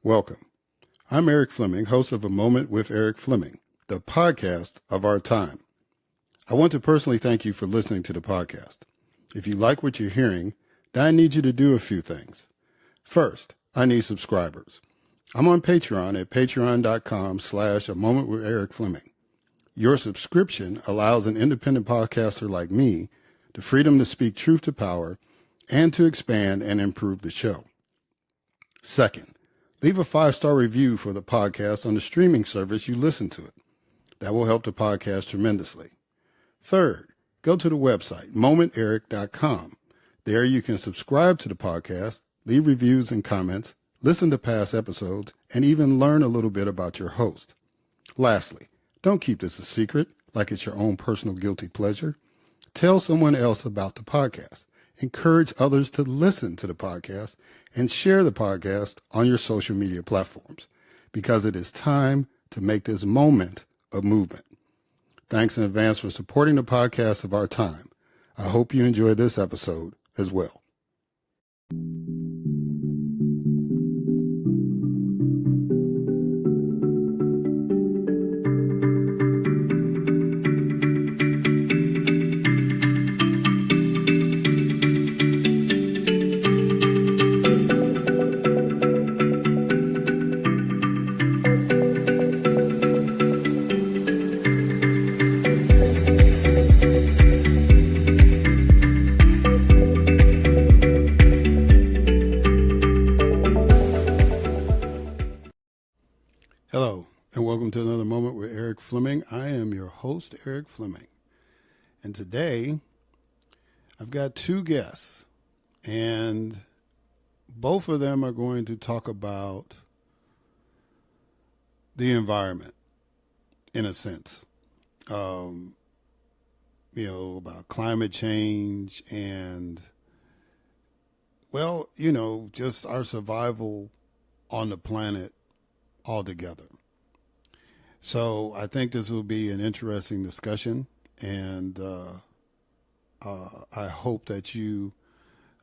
Welcome. I'm Eric Fleming, host of A Moment with Eric Fleming, the podcast of our time. I want to personally thank you for listening to the podcast. If you like what you're hearing, then I need you to do a few things. First, I need subscribers. I'm on Patreon at patreon.com/A Moment with Eric Fleming. Your subscription allows an independent podcaster like me the freedom to speak truth to power and to expand and improve the show. Second, leave a 5-star review for the podcast on the streaming service you listen to it. That will help the podcast tremendously. Third, go to the website, momenteric.com. There you can subscribe to the podcast, leave reviews and comments, listen to past episodes, and even learn a little bit about your host. Lastly, don't keep this a secret like it's your own personal guilty pleasure. Tell someone else about the podcast. Encourage others to listen to the podcast and share the podcast on your social media platforms because it is time to make this moment a movement. Thanks in advance for supporting the podcast of our time. I hope you enjoy this episode as well. Hello, and welcome to another Moment with Eric Fleming. I am your host, Eric Fleming. And today, I've got two guests, and both of them are going to talk about the environment, in a sense. About climate change and, just our survival on the planet altogether. So I think this will be an interesting discussion, and I hope that you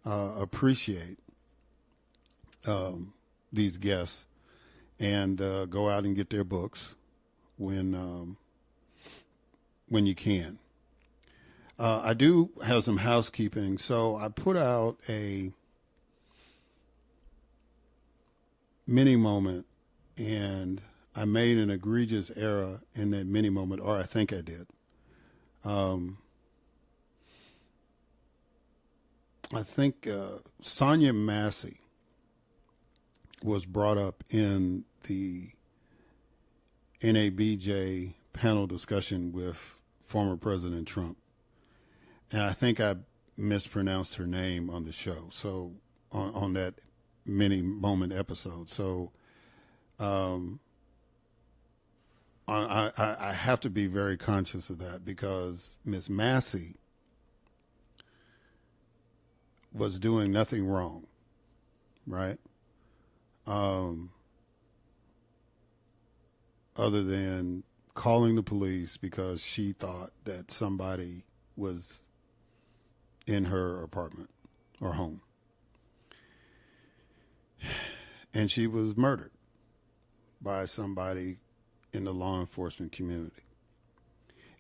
appreciate these guests and go out and get their books when you can. I do have some housekeeping. So I put out a mini moment, and I made an egregious error in that mini moment, or I think I did. I think Sonia Massey was brought up in the NABJ panel discussion with former President Trump. And I think I mispronounced her name on the show, so on that mini moment episode. So I have to be very conscious of that because Miss Massey was doing nothing wrong, right? Other than calling the police because she thought that somebody was in her apartment or home. And she was murdered by somebody in the law enforcement community.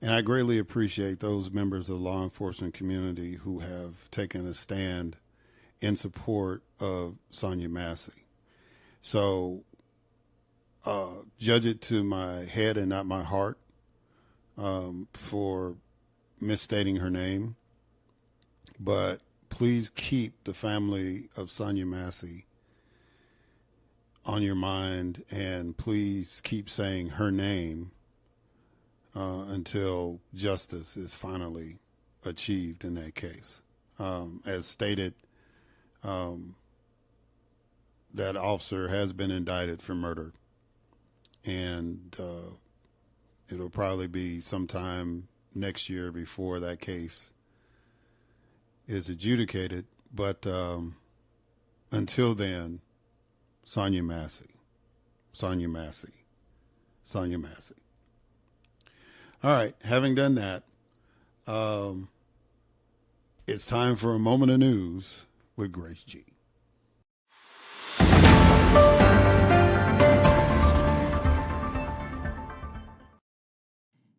And I greatly appreciate those members of the law enforcement community who have taken a stand in support of Sonia Massey. So judge it to my head and not my heart for misstating her name. But please keep the family of Sonia Massey on your mind, and please keep saying her name until justice is finally achieved in that case. As stated, that officer has been indicted for murder, and it'll probably be sometime next year before that case is adjudicated. But until then, Sonia Massey, Sonia Massey, Sonia Massey. All right, having done that, it's time for a moment of news with Grace G.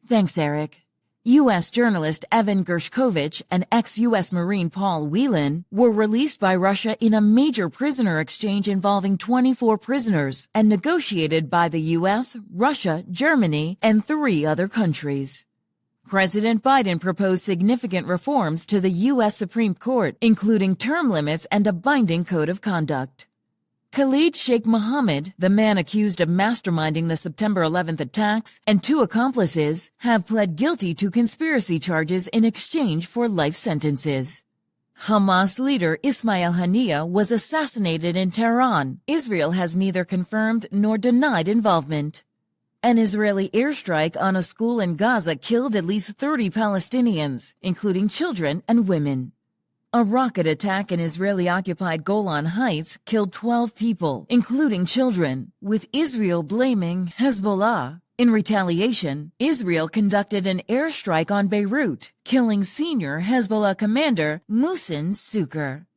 Thanks, Eric. U.S. journalist Evan Gershkovich and ex-U.S. Marine Paul Whelan were released by Russia in a major prisoner exchange involving 24 prisoners and negotiated by the U.S., Russia, Germany, and 3 other countries. President Biden proposed significant reforms to the U.S. Supreme Court, including term limits and a binding code of conduct. Khalid Sheikh Mohammed, the man accused of masterminding the September 11th attacks, and 2 accomplices, have pled guilty to conspiracy charges in exchange for life sentences. Hamas leader Ismail Haniyeh was assassinated in Tehran. Israel has neither confirmed nor denied involvement. An Israeli airstrike on a school in Gaza killed at least 30 Palestinians, including children and women. A rocket attack in Israeli-occupied Golan Heights killed 12 people, including children, with Israel blaming Hezbollah. In retaliation, Israel conducted an airstrike on Beirut, killing senior Hezbollah commander Mohsen Suker.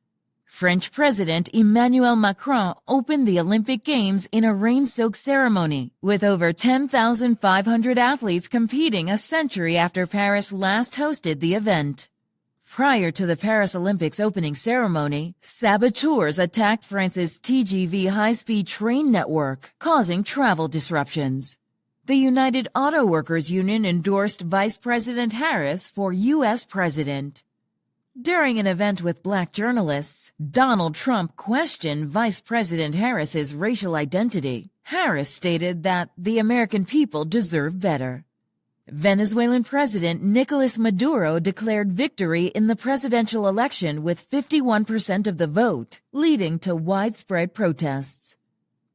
French President Emmanuel Macron opened the Olympic Games in a rain-soaked ceremony, with over 10,500 athletes competing a century after Paris last hosted the event. Prior to the Paris Olympics opening ceremony, saboteurs attacked France's TGV high-speed train network, causing travel disruptions. The United Auto Workers Union endorsed Vice President Harris for U.S. President. During an event with black journalists, Donald Trump questioned Vice President Harris's racial identity. Harris stated that the American people deserve better. Venezuelan President Nicolas Maduro declared victory in the presidential election with 51% of the vote, leading to widespread protests.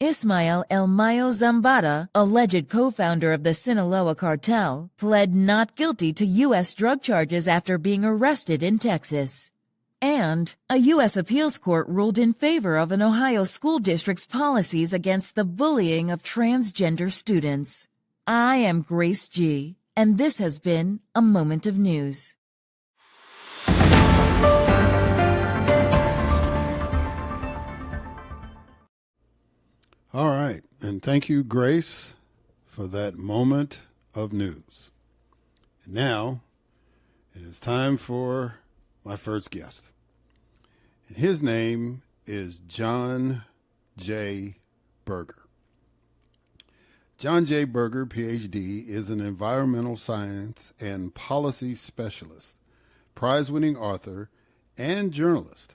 Ismael El Mayo Zambada, alleged co-founder of the Sinaloa cartel, pled not guilty to U.S. drug charges after being arrested in Texas. And a U.S. appeals court ruled in favor of an Ohio school district's policies against the bullying of transgender students. I am Grace G., and this has been A Moment of News. All right, and thank you, Grace, for that moment of news. And now, it is time for my first guest. And his name is Jon J. Berger. Jon J. Berger, Ph.D., is an environmental science and policy specialist, prize-winning author, and journalist.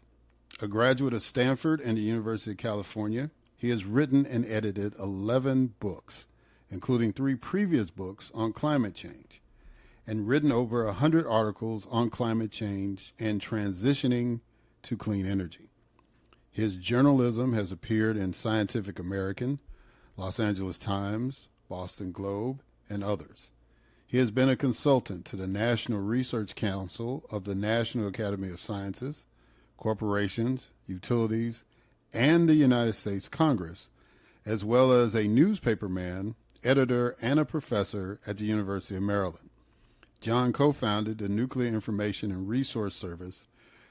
A graduate of Stanford and the University of California, he has written and edited 11 books, including 3 previous books on climate change, and written over 100 articles on climate change and transitioning to clean energy. His journalism has appeared in Scientific American, Los Angeles Times, Boston Globe, and others. He has been a consultant to the National Research Council of the National Academy of Sciences, corporations, utilities, and the United States Congress, as well as a newspaperman, editor, and a professor at the University of Maryland. Jon co-founded the Nuclear Information and Resource Service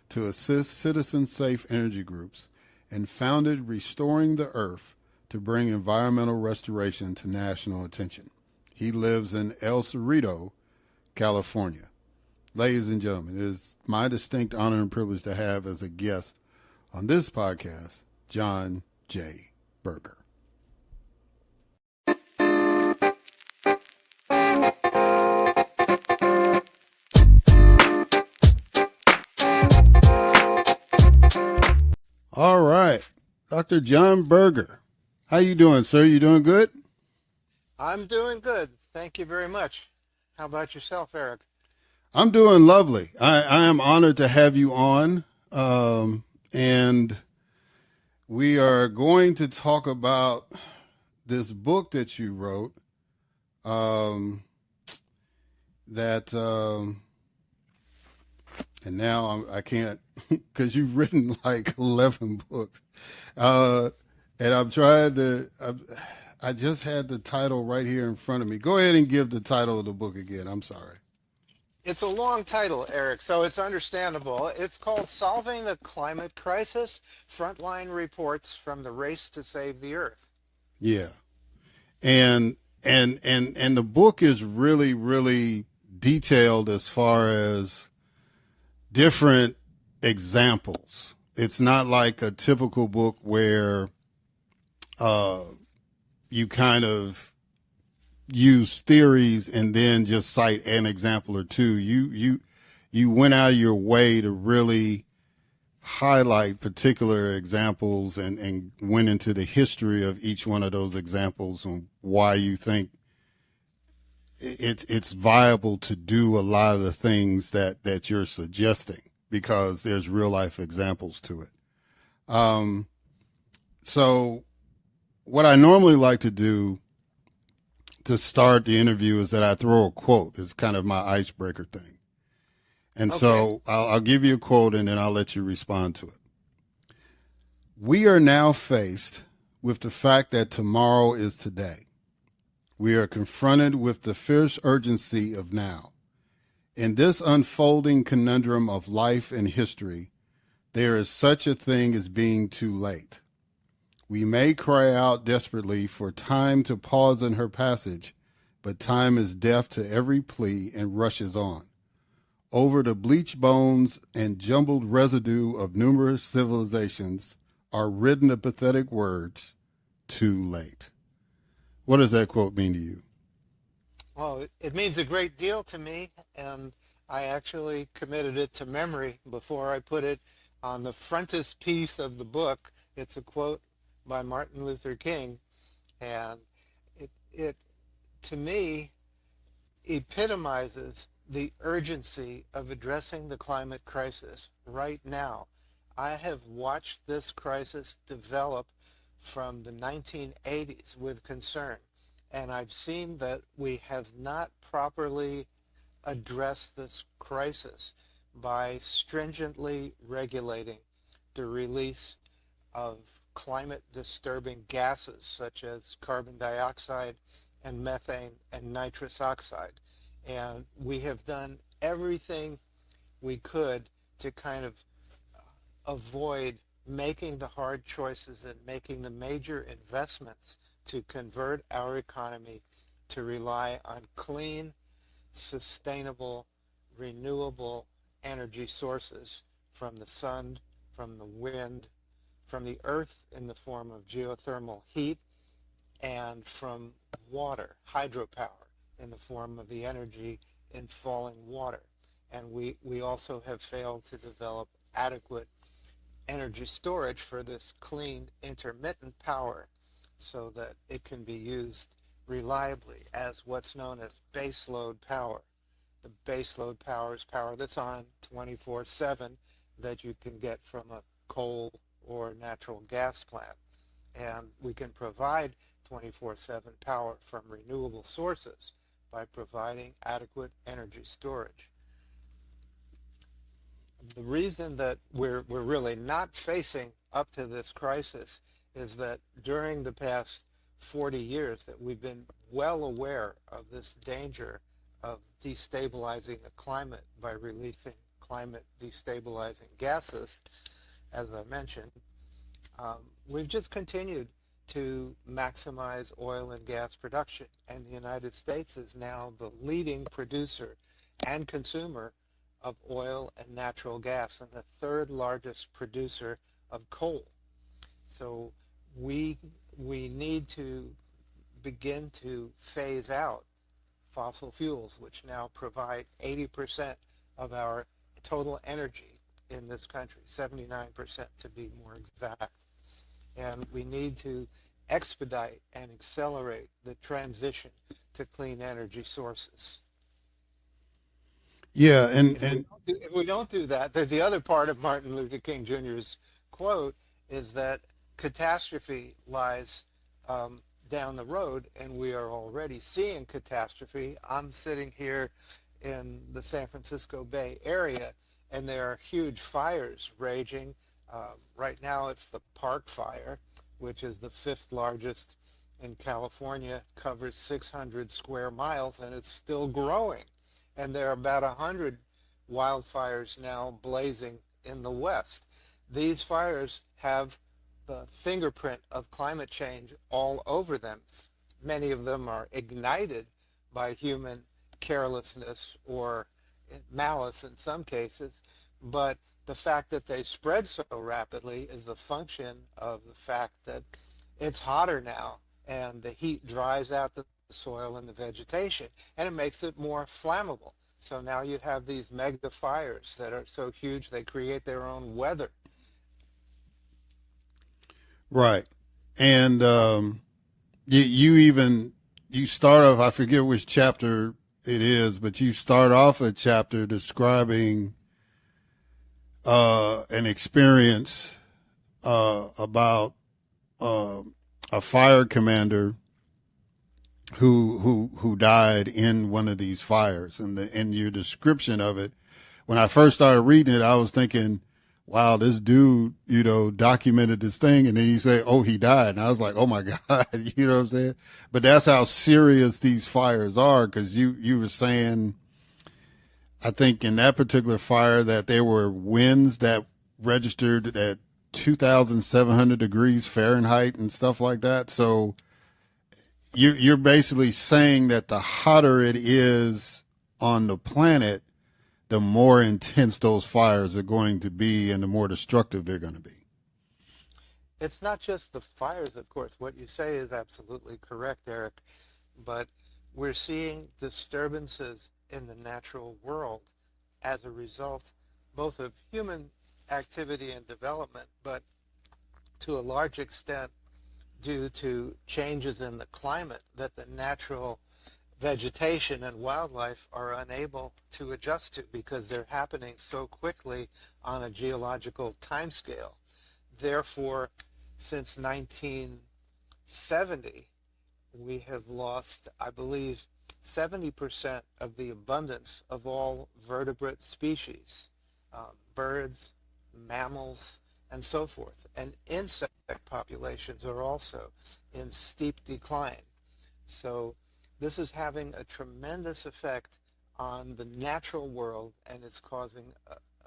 to assist citizen-safe energy groups and founded Restoring the Earth to bring environmental restoration to national attention. He lives in El Cerrito, California. Ladies and gentlemen, it is my distinct honor and privilege to have as a guest on this podcast, Jon J. Berger. All right, Dr. Jon Berger. How you doing, sir? You doing good? I'm doing good. Thank you very much. How about yourself, Eric? I'm doing lovely. I am honored to have you on, and we are going to talk about this book that you wrote, and now I can't, because you've written like 11 books, and I'm trying to, I just had the title right here in front of me. Go ahead and give the title of the book again. I'm sorry. It's a long title, Eric, so it's understandable. It's called Solving the Climate Crisis, Frontline Reports from the Race to Save the Earth. Yeah. And and the book is really, really detailed as far as different examples. It's not like a typical book where you kind of use theories and then just cite an example or two. You went out of your way to really highlight particular examples and went into the history of each one of those examples and why you think it's viable to do a lot of the things that you're suggesting, because there's real life examples to it. So what I normally like to do to start the interview is that I throw a quote. It's kind of my icebreaker thing. And so I'll give you a quote and then I'll let you respond to it. We are now faced with the fact that tomorrow is today. We are confronted with the fierce urgency of now. In this unfolding conundrum of life and history, there is such a thing as being too late. We may cry out desperately for time to pause in her passage, but time is deaf to every plea and rushes on. Over the bleached bones and jumbled residue of numerous civilizations are written the pathetic words, too late. What does that quote mean to you? Well, it means a great deal to me, and I actually committed it to memory before I put it on the frontispiece of the book. It's a quote by Martin Luther King, and it to me epitomizes the urgency of addressing the climate crisis right now. I have watched this crisis develop from the 1980s with concern, and I've seen that we have not properly addressed this crisis by stringently regulating the release of climate disturbing gases such as carbon dioxide and methane and nitrous oxide. And we have done everything we could to kind of avoid making the hard choices and making the major investments to convert our economy to rely on clean, sustainable, renewable energy sources from the sun, from the wind, from the earth in the form of geothermal heat, and from water, hydropower, in the form of the energy in falling water. And we also have failed to develop adequate energy storage for this clean intermittent power so that it can be used reliably as what's known as baseload power. The baseload power is power that's on 24/7 that you can get from a coal or natural gas plant. And we can provide 24/7 power from renewable sources by providing adequate energy storage. The reason that we're really not facing up to this crisis is that during the past 40 years that we've been well aware of this danger of destabilizing the climate by releasing climate destabilizing gases, as I mentioned. We've just continued to maximize oil and gas production, and the United States is now the leading producer and consumer of oil and natural gas and the third largest producer of coal. So we need to begin to phase out fossil fuels, which now provide 80% of our total energy in this country, 79% to be more exact. And we need to expedite and accelerate the transition to clean energy sources. Yeah, If we don't do that, the other part of Martin Luther King Jr.'s quote is that catastrophe lies down the road, and we are already seeing catastrophe. I'm sitting here in the San Francisco Bay Area, and there are huge fires raging. Right now it's the Park Fire, which is the fifth largest in California, covers 600 square miles, and it's still growing. And there are about 100 wildfires now blazing in the West. These fires have the fingerprint of climate change all over them. many of them are ignited by human carelessness or malice in some cases, but the fact that they spread so rapidly is a function of the fact that it's hotter now and the heat dries out the soil and the vegetation and it makes it more flammable. So now you have these mega fires that are so huge they create their own weather. Right. And you start off, I forget which chapter it is, but you start off a chapter describing an experience about a fire commander who died in one of these fires. And in your description of it, when I first started reading it, I was thinking, wow, this dude, documented this thing. And then you say, oh, he died. And I was like, oh my God, you know what I'm saying? But that's how serious these fires are. Cause you were saying, I think in that particular fire that there were winds that registered at 2,700 degrees Fahrenheit and stuff like that. So you're basically saying that the hotter it is on the planet, the more intense those fires are going to be and the more destructive they're going to be. It's not just the fires, of course. What you say is absolutely correct, Eric, but we're seeing disturbances in the natural world as a result both of human activity and development, but to a large extent due to changes in the climate that the natural vegetation and wildlife are unable to adjust to because they're happening so quickly on a geological timescale. Therefore, since 1970, we have lost, I believe, 70% of the abundance of all vertebrate species, birds, mammals, and so forth. And insect populations are also in steep decline. So this is having a tremendous effect on the natural world, and it's causing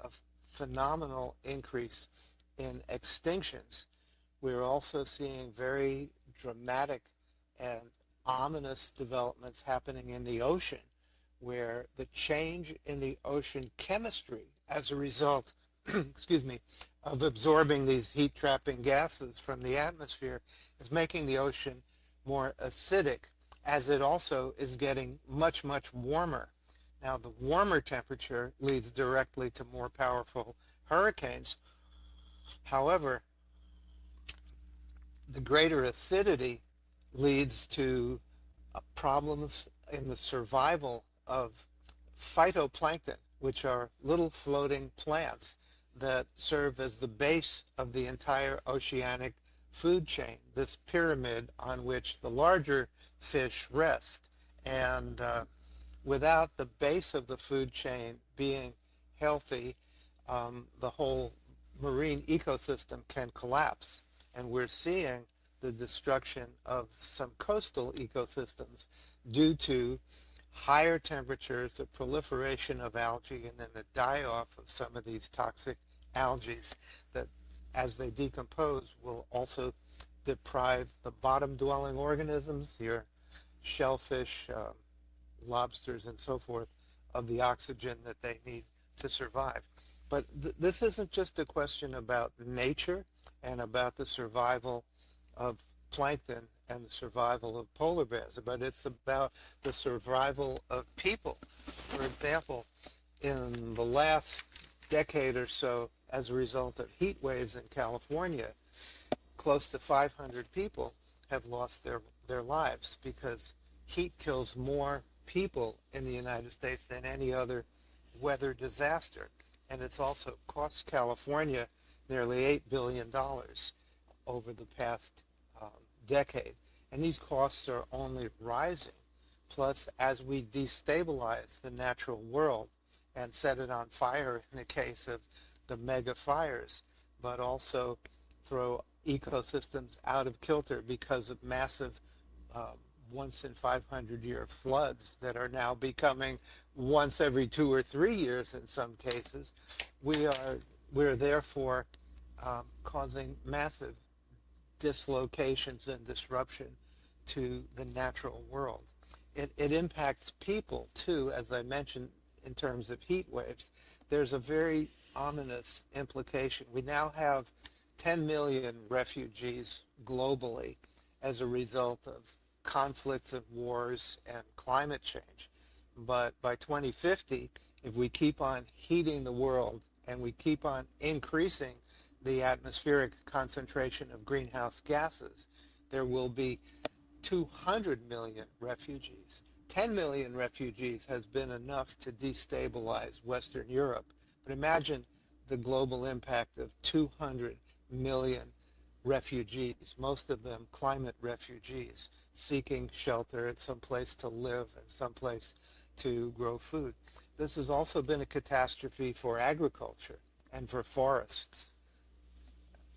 a phenomenal increase in extinctions. We're also seeing very dramatic and ominous developments happening in the ocean, where the change in the ocean chemistry as a result excuse me, of absorbing these heat-trapping gases from the atmosphere is making the ocean more acidic, as it also is getting much, much warmer. Now, the warmer temperature leads directly to more powerful hurricanes. However, the greater acidity leads to problems in the survival of phytoplankton, which are little floating plants that serve as the base of the entire oceanic food chain, this pyramid on which the larger fish rest. And without the base of the food chain being healthy, the whole marine ecosystem can collapse. And we're seeing the destruction of some coastal ecosystems due to higher temperatures, the proliferation of algae, and then the die-off of some of these toxic algae that, as they decompose, will also deprive the bottom-dwelling organisms, your shellfish, lobsters, and so forth, of the oxygen that they need to survive. But this isn't just a question about nature and about the survival of plankton and the survival of polar bears, but it's about the survival of people. For example, in the last decade or so, as a result of heat waves in California, close to 500 people have lost their lives because heat kills more people in the United States than any other weather disaster. And it's also cost California nearly $8 billion over the past decade. And these costs are only rising. Plus, as we destabilize the natural world and set it on fire in the case of the mega fires, but also throw ecosystems out of kilter because of massive once in 500-year floods that are now becoming once every 2 or 3 years in some cases, we're therefore causing massive dislocations and disruption to the natural world. It impacts people too, as I mentioned, in terms of heat waves. There's a very ominous implication. We now have 10 million refugees globally as a result of conflicts and wars and climate change. But by 2050, if we keep on heating the world and we keep on increasing the atmospheric concentration of greenhouse gases, there will be 200 million refugees. 10 million refugees has been enough to destabilize Western Europe. But imagine the global impact of 200 million refugees, most of them climate refugees, seeking shelter and some place to live and some place to grow food. This has also been a catastrophe for agriculture and for forests.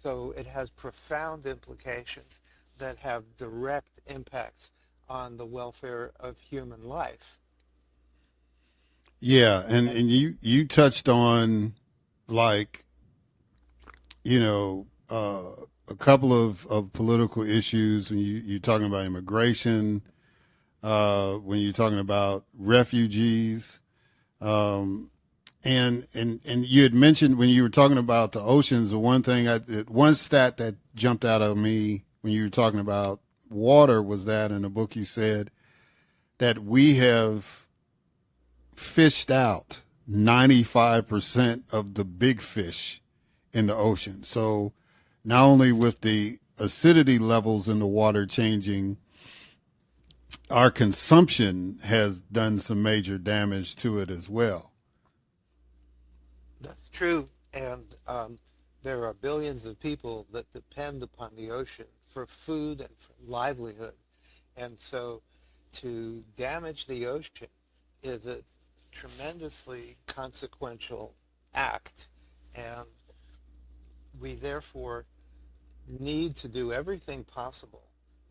So it has profound implications that have direct impacts on the welfare of human life. Yeah, and you touched on, like, you know, a couple of political issues when you're talking about immigration, when you're talking about refugees, and you had mentioned when you were talking about the oceans, the one stat that jumped out of me when you were talking about water was that in the book you said that we have fished out 95% of the big fish in the ocean. So not only with the acidity levels in the water changing, our consumption has done some major damage to it as well. That's true. And there are billions of people that depend upon the ocean for food and for livelihood. And so to damage the ocean is a tremendously consequential act. And we therefore need to do everything possible,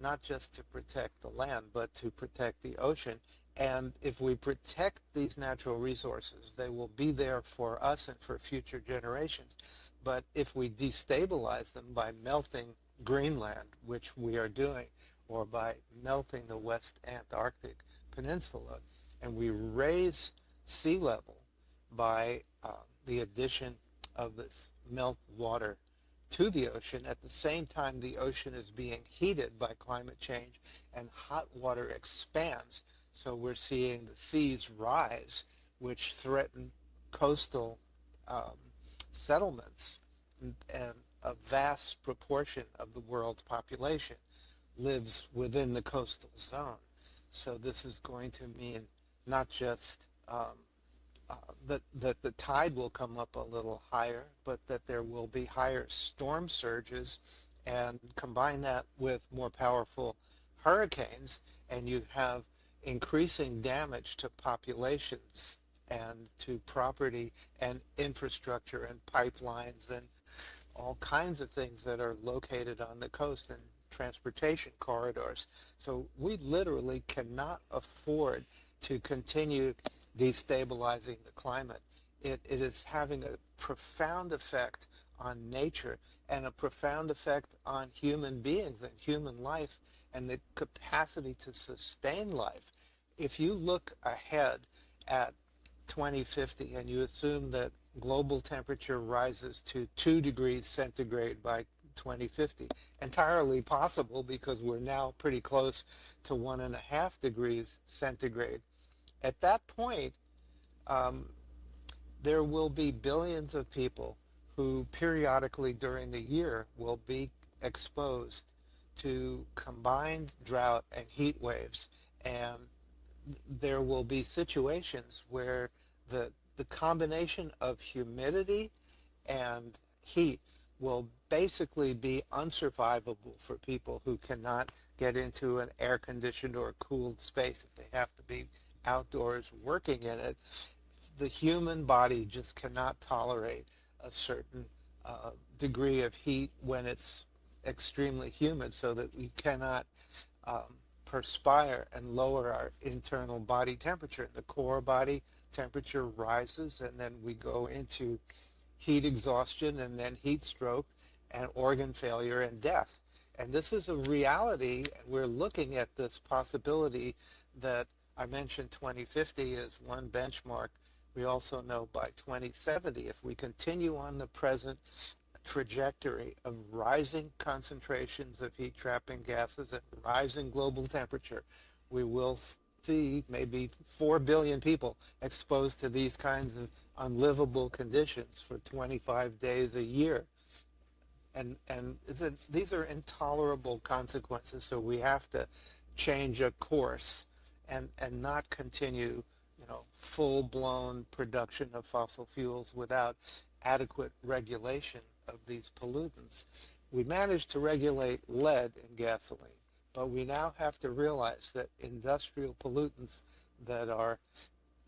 not just to protect the land, but to protect the ocean. And if we protect these natural resources, they will be there for us and for future generations. But if we destabilize them by melting Greenland, which we are doing, or by melting the West Antarctic Peninsula, and we raise sea level by the addition of this melt water to the ocean, at the same time the ocean is being heated by climate change and hot water expands. So we're seeing the seas rise, which threaten coastal settlements, and a vast proportion of the world's population lives within the coastal zone. So this is going to mean not just that the tide will come up a little higher, but that there will be higher storm surges, and combine that with more powerful hurricanes, and you have increasing damage to populations and to property and infrastructure and pipelines and all kinds of things that are located on the coast and transportation corridors. So we literally cannot afford to continue destabilizing the climate. It is having a profound effect on nature and a profound effect on human beings and human life and the capacity to sustain life. If you look ahead at 2050 and you assume that global temperature rises to 2 degrees centigrade by 2050, entirely possible because we're now pretty close to 1.5 degrees centigrade. At that point, there will be billions of people who periodically during the year will be exposed to combined drought and heat waves, and there will be situations where the combination of humidity and heat will basically be unsurvivable for people who cannot get into an air-conditioned or cooled space if they have to be outdoors working in it. The human body just cannot tolerate a certain degree of heat when it's extremely humid, so that we cannot perspire and lower our internal body temperature. The core body temperature rises, and then we go into heat exhaustion and then heat stroke and organ failure and death. And this is a reality. We're looking at this possibility that I mentioned 2050 as one benchmark. We also know by 2070, if we continue on the present trajectory of rising concentrations of heat-trapping gases and rising global temperature, we will see maybe 4 billion people exposed to these kinds of unlivable conditions for 25 days a year. And these are intolerable consequences, so we have to change a course and not continue, full-blown production of fossil fuels without adequate regulation of these pollutants. We managed to regulate lead in gasoline, but we now have to realize that industrial pollutants that are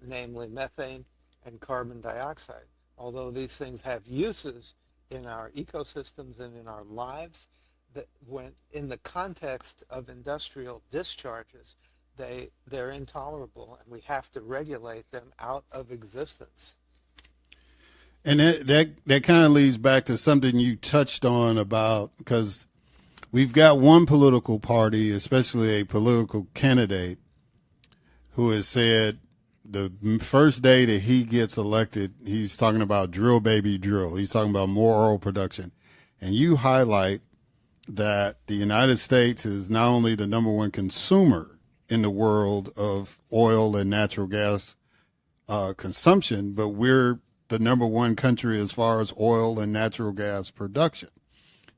namely methane and carbon dioxide, although these things have uses in our ecosystems and in our lives, that when in the context of industrial discharges, they're intolerable, and we have to regulate them out of existence. And that kind of leads back to something you touched on about, because we've got one political party, especially a political candidate, who has said the first day that he gets elected, he's talking about drill, baby, drill. He's talking about more oil production. And you highlight that the United States is not only the number one consumer in the world of oil and natural gas consumption, but we're the number one country as far as oil and natural gas production.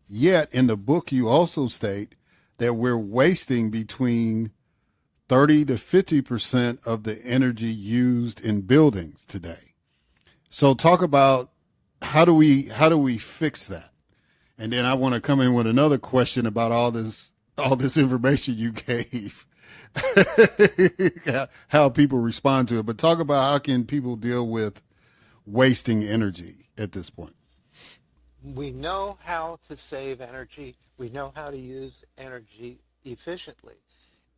Yet in the book, you also state that we're wasting between 30 to 50% of the energy used in buildings today. So talk about how do we fix that? And then I want to come in with another question about all this information you gave, how people respond to it. But talk about how can people deal with wasting energy at this point. We know how to save energy. We know how to use energy efficiently.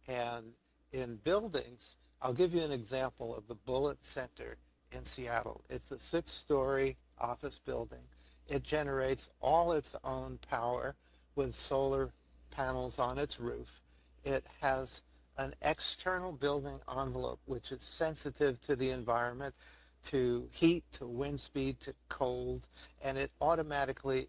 And in buildings, I'll give you an example of the Bullitt Center in Seattle. It's a 6-story office building. It generates all its own power with solar panels on its roof. It has an external building envelope which is sensitive to the environment, to heat, to wind speed, to cold, and it automatically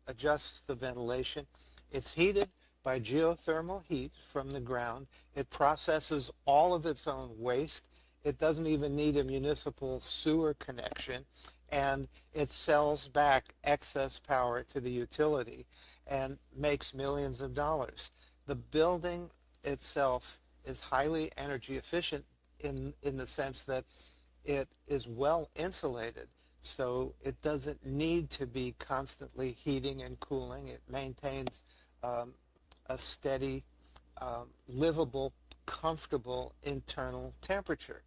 adjusts the ventilation. It's heated by geothermal heat from the ground. It processes all of its own waste. It doesn't even need a municipal sewer connection, and it sells back excess power to the utility and makes millions of dollars. The building itself is highly energy efficient in the sense that it is well insulated, so it doesn't need to be constantly heating and cooling. It maintains a steady, livable, comfortable internal temperature.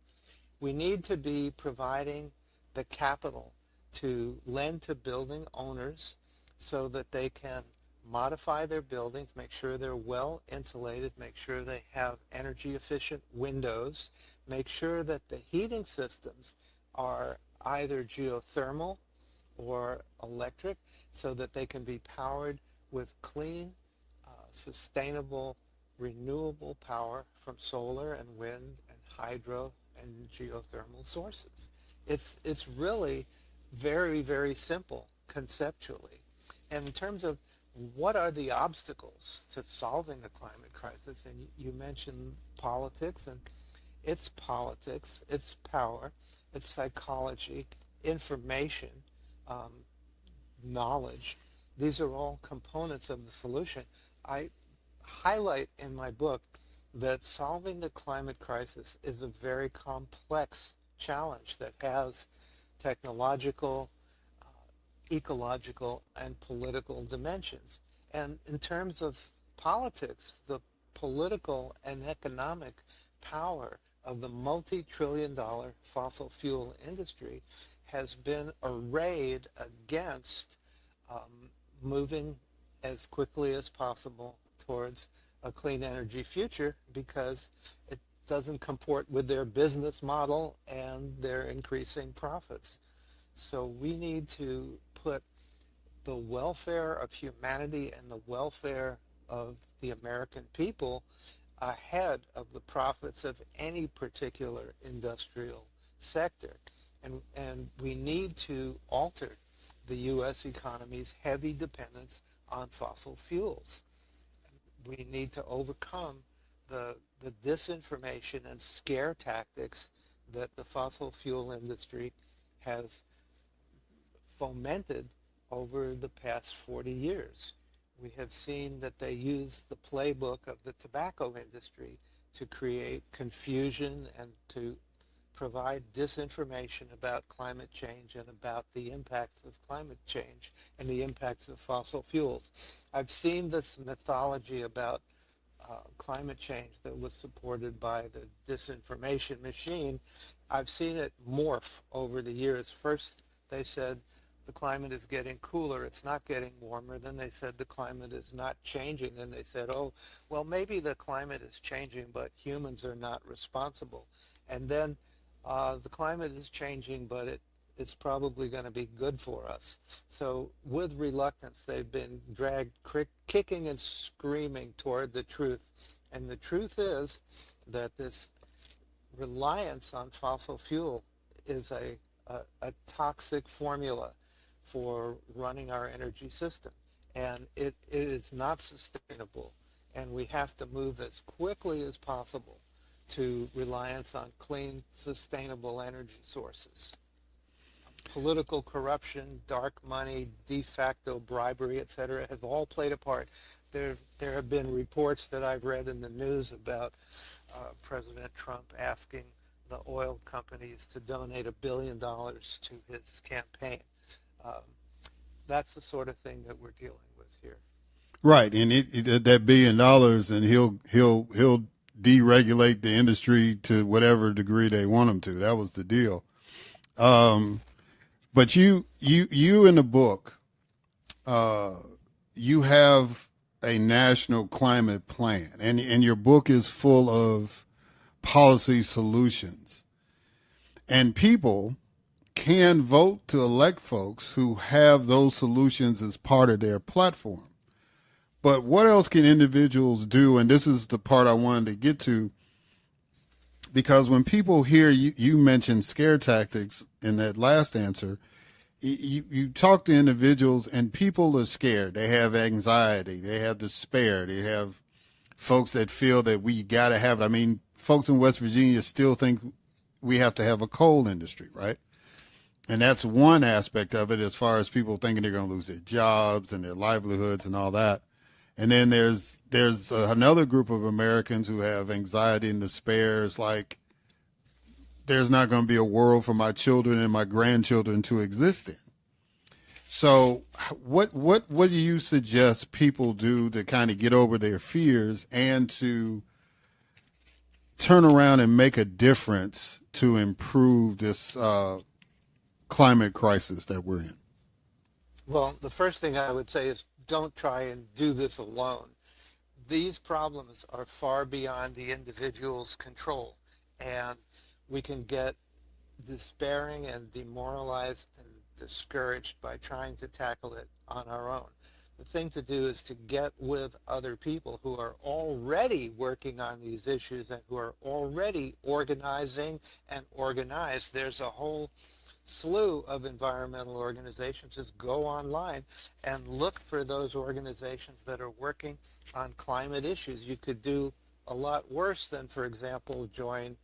We need to be providing the capital to lend to building owners so that they can modify their buildings, make sure they're well insulated, make sure they have energy efficient windows, make sure that the heating systems are either geothermal or electric so that they can be powered with clean, sustainable, renewable power from solar and wind and hydro and geothermal sources. It's really very, very simple conceptually. And in terms of what are the obstacles to solving the climate crisis, and you mentioned politics, and it's politics, it's power, it's psychology, information, knowledge. These are all components of the solution. I highlight in my book that solving the climate crisis is a very complex challenge that has technological, ecological, and political dimensions. And in terms of politics, the political and economic power of the multi-trillion-dollar fossil fuel industry has been arrayed against moving as quickly as possible towards a clean energy future because it doesn't comport with their business model and their increasing profits. So we need to put the welfare of humanity and the welfare of the American people ahead of the profits of any particular industrial sector. And we need to alter the U.S. economy's heavy dependence on fossil fuels. We need to overcome the disinformation and scare tactics that the fossil fuel industry has fomented over the past 40 years. We have seen that they use the playbook of the tobacco industry to create confusion and to provide disinformation about climate change and about the impacts of climate change and the impacts of fossil fuels. I've seen this mythology about climate change that was supported by the disinformation machine. I've seen it morph over the years. First, they said the climate is getting cooler, it's not getting warmer. Then they said the climate is not changing. Then they said, oh, well, maybe the climate is changing, but humans are not responsible. And then the climate is changing, but it's probably going to be good for us. So with reluctance, they've been dragged kicking and screaming toward the truth. And the truth is that this reliance on fossil fuel is a toxic formula for running our energy system. And it is not sustainable. And we have to move as quickly as possible to reliance on clean, sustainable energy sources. Political corruption, dark money, de facto bribery, etc., have all played a part. There have been reports that I've read in the news about President Trump asking the oil companies to donate $1 billion to his campaign. That's the sort of thing that we're dealing with here. Right, and that $1 billion, and he'll deregulate the industry to whatever degree they want him to. That was the deal. But you in the book, you have a national climate plan, and your book is full of policy solutions. And people can vote to elect folks who have those solutions as part of their platform. But what else can individuals do? And this is the part I wanted to get to, because when people hear you mention scare tactics in that last answer, you talk to individuals and people are scared. They have anxiety. They have despair. They have folks that feel that we got to have it. I mean, folks in West Virginia still think we have to have a coal industry, right? And that's one aspect of it, as far as people thinking they're going to lose their jobs and their livelihoods and all that. And then there's another group of Americans who have anxiety and despair. It's like, there's not going to be a world for my children and my grandchildren to exist in. So what do you suggest people do to kind of get over their fears and to turn around and make a difference to improve this climate crisis that we're in? Well, the first thing I would say is don't try and do this alone. These problems are far beyond the individual's control, and we can get despairing and demoralized and discouraged by trying to tackle it on our own. The thing to do is to get with other people who are already working on these issues and who are already organizing and organized. There's a whole slew of environmental organizations. Just go online and look for those organizations that are working on climate issues. You could do a lot worse than, for example, join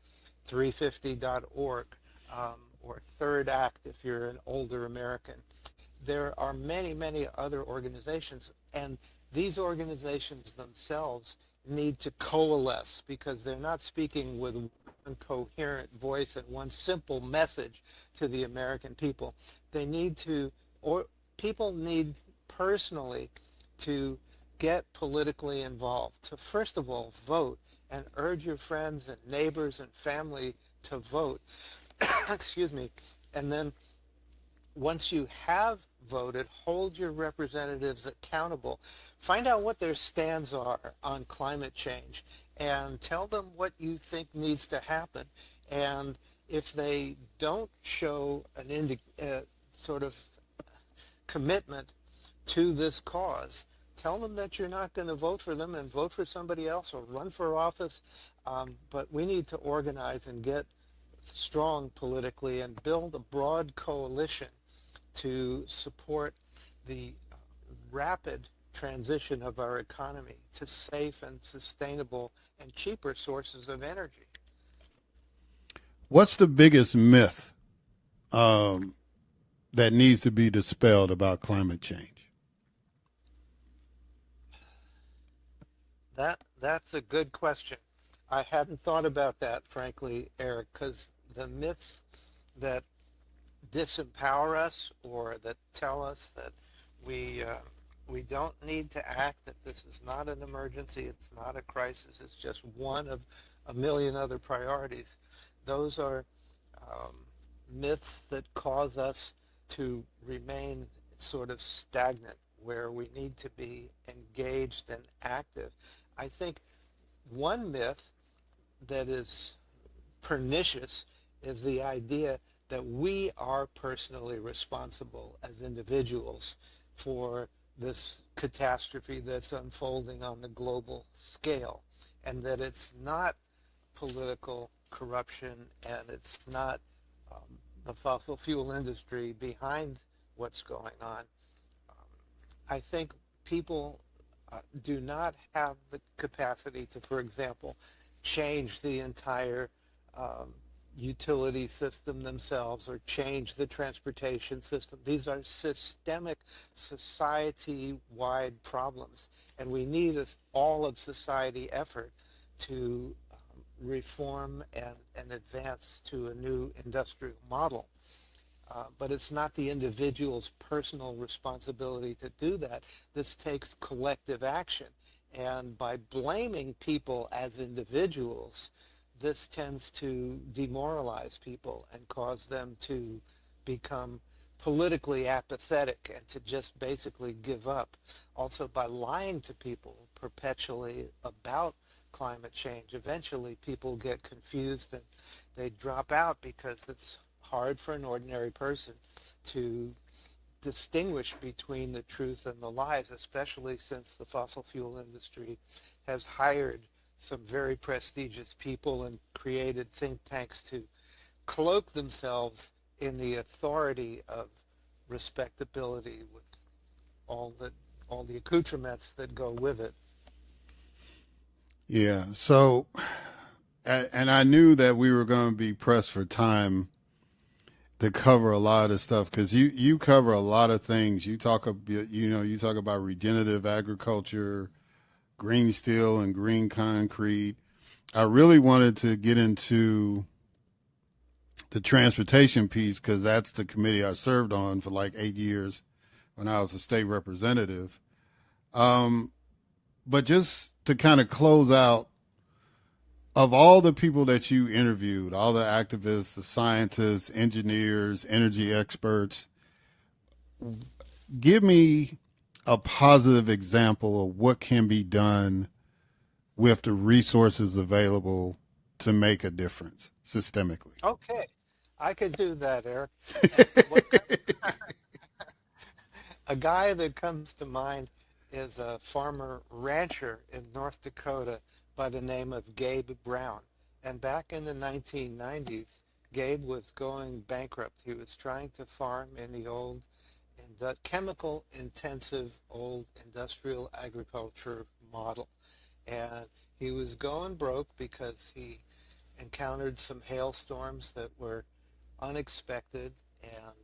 350.org or Third Act if you're an older American. There are many, many other organizations, and these organizations themselves need to coalesce because they're not speaking with one coherent voice and one simple message to the American people. They need to, or people need personally to get politically involved, to first of all vote and urge your friends and neighbors and family to vote. Excuse me. And then once you have voted, hold your representatives accountable. Find out what their stands are on climate change and tell them what you think needs to happen. And if they don't show an sort of commitment to this cause, tell them that you're not going to vote for them and vote for somebody else or run for office. But we need to organize and get strong politically and build a broad coalition to support the rapid transition of our economy to safe and sustainable and cheaper sources of energy. What's the biggest myth that needs to be dispelled about climate change? That's a good question. I hadn't thought about that, frankly, Eric, because the myths that disempower us or that tell us that we don't need to act, that this is not an emergency, it's not a crisis, it's just one of a million other priorities. Those are myths that cause us to remain sort of stagnant where we need to be engaged and active. I think one myth that is pernicious is the idea that we are personally responsible as individuals for this catastrophe that's unfolding on the global scale, and that it's not political corruption and it's not the fossil fuel industry behind what's going on. I think people do not have the capacity to, for example, change the entire utility system themselves or change the transportation system. These are systemic, society-wide problems, and we need all of society effort to reform and advance to a new industrial model. But it's not the individual's personal responsibility to do that. This takes collective action. And by blaming people as individuals, this tends to demoralize people and cause them to become politically apathetic and to just basically give up. Also, by lying to people perpetually about climate change, eventually people get confused and they drop out because it's hard for an ordinary person to distinguish between the truth and the lies, especially since the fossil fuel industry has hired some very prestigious people and created think tanks to cloak themselves in the authority of respectability with all the accoutrements that go with it. Yeah. So, and I knew that we were going to be pressed for time to cover a lot of stuff because you cover a lot of things. You talk about regenerative agriculture, green steel and green concrete. I really wanted to get into the transportation piece because that's the committee I served on for like 8 years when I was a state representative. But just to kind of close out, of all the people that you interviewed, all the activists, the scientists, engineers, energy experts, give me a positive example of what can be done with the resources available to make a difference systemically. Okay, I could do that, Eric. A guy that comes to mind is a farmer rancher in North Dakota by the name of Gabe Brown. And back in the 1990s, Gabe was going bankrupt. He was trying to farm in the chemical-intensive old industrial agriculture model. And he was going broke because he encountered some hailstorms that were unexpected, and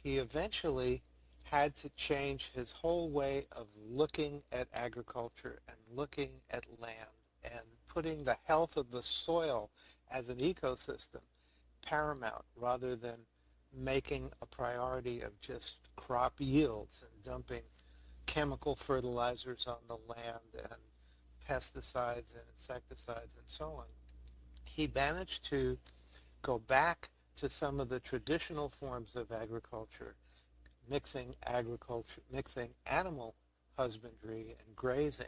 he eventually had to change his whole way of looking at agriculture and looking at land and putting the health of the soil as an ecosystem paramount rather than making a priority of just crop yields and dumping chemical fertilizers on the land and pesticides and insecticides and so on. He managed to go back to some of the traditional forms of agriculture, mixing animal husbandry and grazing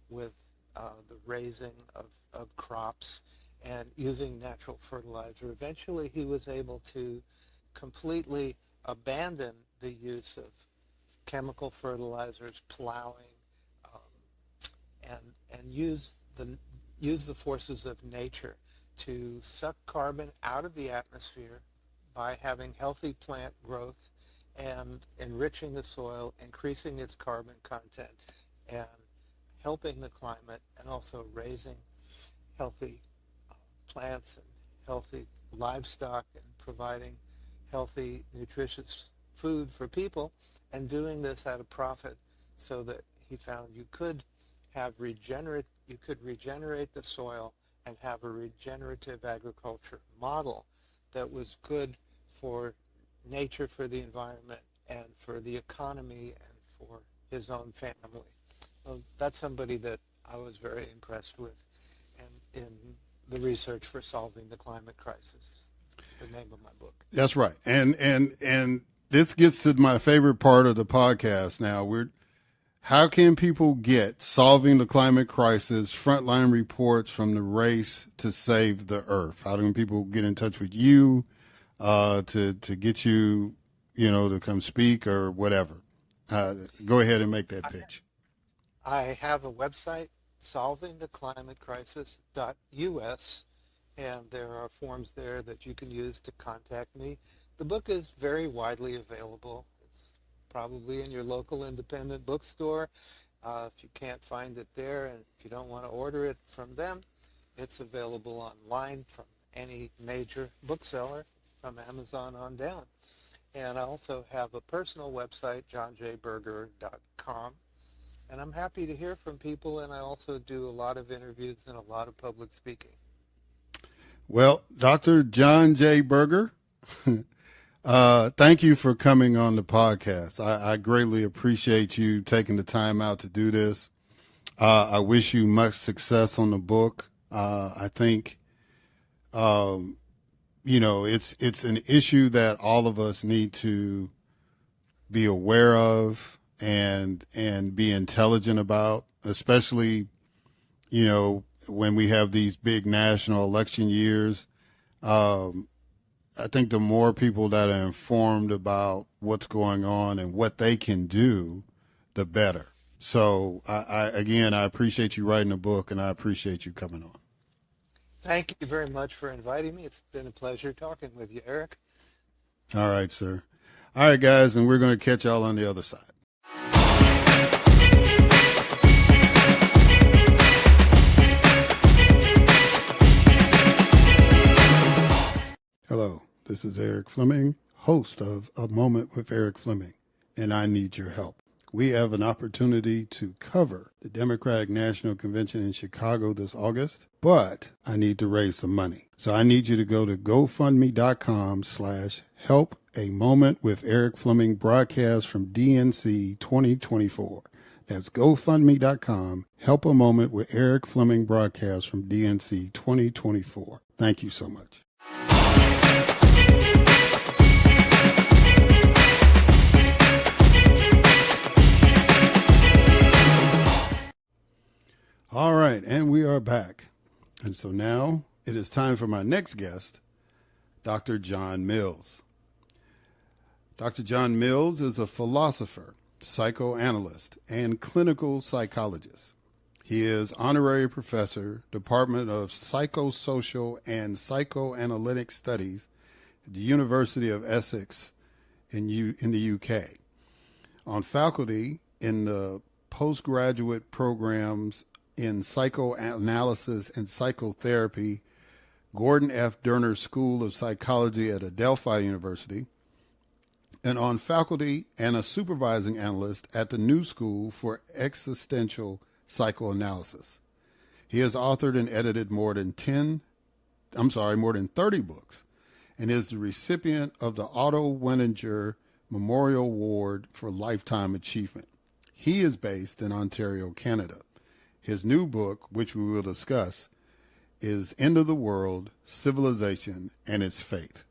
with the raising of crops and using natural fertilizer. Eventually, he was able to completely abandon the use of chemical fertilizers, plowing, and use the forces of nature to suck carbon out of the atmosphere by having healthy plant growth and enriching the soil, increasing its carbon content, and helping the climate, and also raising healthy plants and healthy livestock and providing healthy, nutritious food for people, and doing this at a profit, so that he found you could regenerate the soil and have a regenerative agriculture model that was good for nature, for the environment, and for the economy, and for his own family. Well, that's somebody that I was very impressed with in the research for solving the climate crisis. The name of my book. That's right. And this gets to my favorite part of the podcast now. How can people get Solving the Climate Crisis, Frontline Reports from the Race to Save the Earth? How can people get in touch with you to get you, to come speak or whatever? Go ahead and make that pitch. I have a website, solvingtheclimatecrisis.us, and there are forms there that you can use to contact me. The book is very widely available. It's probably in your local independent bookstore. If you can't find it there, and if you don't want to order it from them, it's available online from any major bookseller, from Amazon on down. And I also have a personal website, jonjberger.com. And I'm happy to hear from people, and I also do a lot of interviews and a lot of public speaking. Well, Dr. Jon J. Berger, thank you for coming on the podcast. I greatly appreciate you taking the time out to do this. I wish you much success on the book. I think, it's an issue that all of us need to be aware of and be intelligent about, especially, when we have these big national election years. I think the more people that are informed about what's going on and what they can do, the better. So I appreciate you writing a book, and I appreciate you coming on. Thank you very much for inviting me. It's been a pleasure talking with you, Eric. All right, sir. All right, guys, and we're going to catch y'all on the other side. Hello, this is Eric Fleming, host of A Moment with Eric Fleming, and I need your help. We have an opportunity to cover the Democratic National Convention in Chicago this August, but I need to raise some money. So I need you to go to GoFundMe.com/help a moment with Eric Fleming broadcast from DNC 2024. That's GoFundMe.com, help a moment with Eric Fleming broadcast from DNC 2024. Thank you so much. All right, and we are back. And so now it is time for my next guest, Dr. Jon Mills. Dr. Jon Mills is a philosopher, psychoanalyst, and clinical psychologist. He is honorary professor, Department of Psychosocial and Psychoanalytic Studies at the University of Essex in the UK. On faculty in the postgraduate programs in psychoanalysis and psychotherapy, Gordon F. Derner School of Psychology at Adelphi University, and on faculty and a supervising analyst at the New School for Existential Psychoanalysis. He has authored and edited more than 30 books, and is the recipient of the Otto Wenninger Memorial Award for Lifetime Achievement. He is based in Ontario, Canada. His new book, which we will discuss, is End of the World, Civilization, and Its Fate.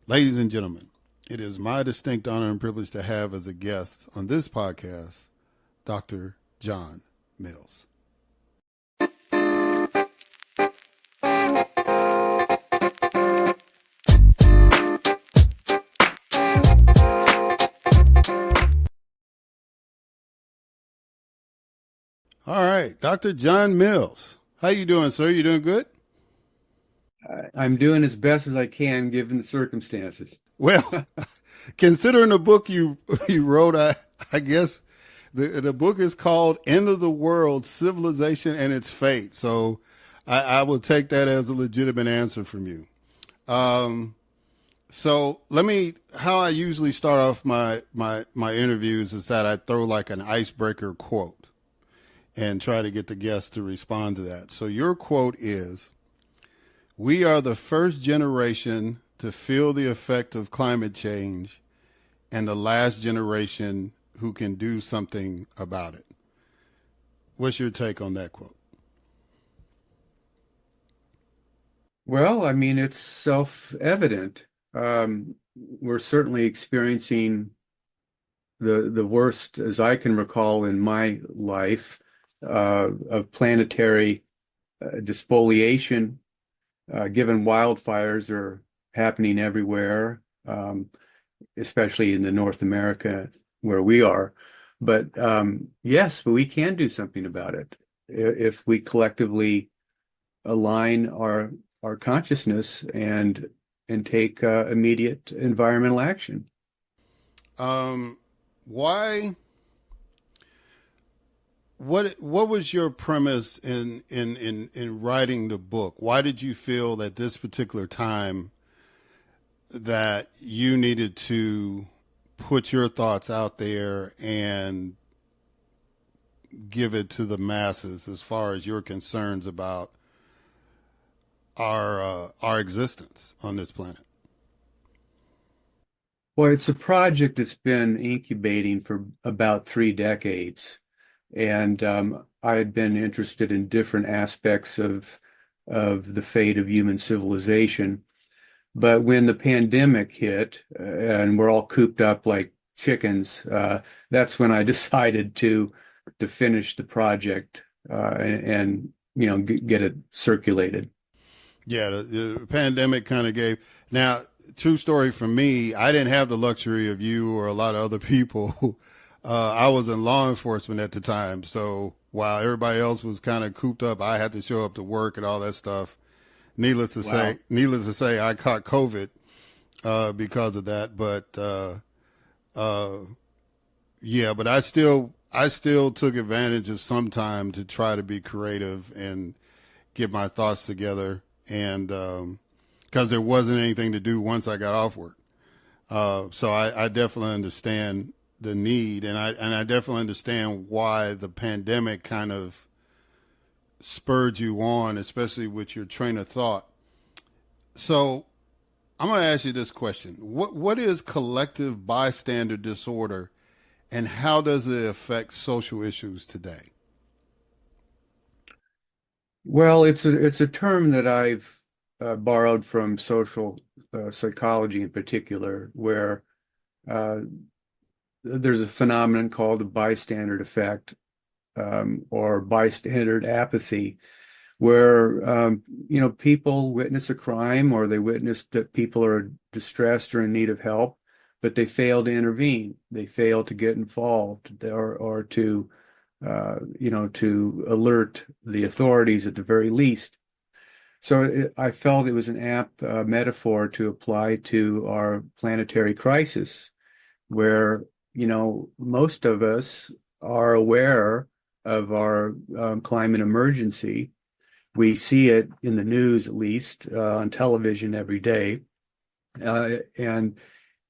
Ladies and gentlemen, it is my distinct honor and privilege to have as a guest on this podcast, Dr. Jon Mills. All right, Dr. Jon Mills. How you doing, sir? You doing good? I'm doing as best as I can given the circumstances. Well, considering the book you wrote, I guess the book is called "End of the World: Civilization and Its Fate." So I will take that as a legitimate answer from you. Um, so how I usually start off my interviews is that I throw like an icebreaker quote and try to get the guests to respond to that. So your quote is, "We are the first generation to feel the effect of climate change and the last generation who can do something about it." What's your take on that quote? Well, I mean, it's self-evident. We're certainly experiencing the worst, as I can recall in my life, of planetary despoliation, given wildfires are happening everywhere, especially in the North America where we are. But yes, but we can do something about it if we collectively align our consciousness and take immediate environmental action. Um, why? What was your premise in writing the book? Why did you feel that this particular time that you needed to put your thoughts out there and give it to the masses as far as your concerns about our existence on this planet? Well, it's a project that's been incubating for about 3 decades, and I had been interested in different aspects of the fate of human civilization. But when the pandemic hit and we're all cooped up like chickens, that's when I decided to finish the project and get it circulated. Yeah, the pandemic kind of gave. Now, true story for me, I didn't have the luxury of you or a lot of other people. I was in law enforcement at the time. So while everybody else was kind of cooped up, I had to show up to work and all that stuff. Wow. Needless to say, I caught COVID because of that. But yeah, but I still took advantage of some time to try to be creative and get my thoughts together, and because there wasn't anything to do once I got off work. So I definitely understand the need, and I definitely understand why the pandemic kind of spurred you on, especially with your train of thought. So I'm going to ask you this question: What is collective bystander disorder, and how does it affect social issues today? Well, it's a term that I've borrowed from social psychology in particular, where uh, there's a phenomenon called the bystander effect, or bystander apathy, where people witness a crime or they witness that people are distressed or in need of help, but they fail to intervene. They fail to get involved or to to alert the authorities at the very least. So I felt it was an apt metaphor to apply to our planetary crisis, where most of us are aware of our climate emergency. We see it in the news, at least on television every day, and